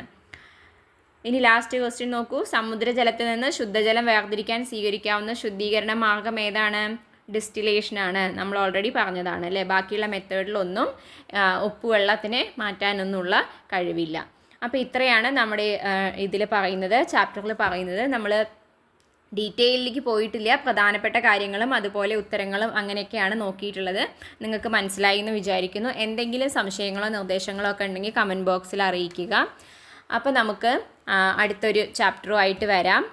ഇനി ലാസ്റ്റ് ക്വസ്റ്റ്യൻ നോക്കൂ. സമുദ്രജലത്തിൽ നിന്ന് ശുദ്ധജലം വേർതിരിക്കാൻ സ്വീകരിക്കാവുന്ന ശുദ്ധീകരണ മാർഗം ഏതാണ്? ഡിസ്റ്റിലേഷനാണ്. നമ്മൾ ഓൾറെഡി പറഞ്ഞതാണ് അല്ലേ. ബാക്കിയുള്ള മെത്തേഡിലൊന്നും ഉപ്പുവെള്ളത്തിനെ മാറ്റാനൊന്നുള്ള കഴിവില്ല. അപ്പോൾ ഇത്രയാണ് നമ്മുടെ ഇതിൽ പറയുന്നത്, ചാപ്റ്ററിൽ പറയുന്നത്. നമ്മൾ ഡീറ്റെയിലേക്ക് പോയിട്ടില്ല. പ്രധാനപ്പെട്ട കാര്യങ്ങളും അതുപോലെ ഉത്തരങ്ങളും അങ്ങനെയൊക്കെയാണ് നോക്കിയിട്ടുള്ളത്. നിങ്ങൾക്ക് മനസ്സിലായി എന്ന് വിചാരിക്കുന്നു. എന്തെങ്കിലും സംശയങ്ങളോ നിർദ്ദേശങ്ങളോ ഒക്കെ ഉണ്ടെങ്കിൽ കമൻറ്റ് ബോക്സിൽ അറിയിക്കുക. അപ്പോൾ നമുക്ക് അടുത്തൊരു ചാപ്റ്ററുമായിട്ട് വരാം.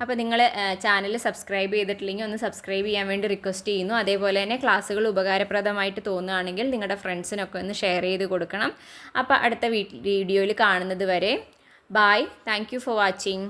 അപ്പോൾ നിങ്ങൾ ചാനൽ സബ്സ്ക്രൈബ് ചെയ്തിട്ടില്ലെങ്കിൽ ഒന്ന് സബ്സ്ക്രൈബ് ചെയ്യാൻ വേണ്ടി റിക്വസ്റ്റ് ചെയ്യുന്നു. അതേപോലെ തന്നെ ക്ലാസ്സുകൾ ഉപകാരപ്രദമായിട്ട് തോന്നുകയാണെങ്കിൽ നിങ്ങളുടെ ഫ്രണ്ട്സിനൊക്കെ ഒന്ന് ഷെയർ ചെയ്ത് കൊടുക്കണം. അപ്പോൾ അടുത്ത വീഡിയോയിൽ കാണുന്നത് വരെ bye. Thank you for watching.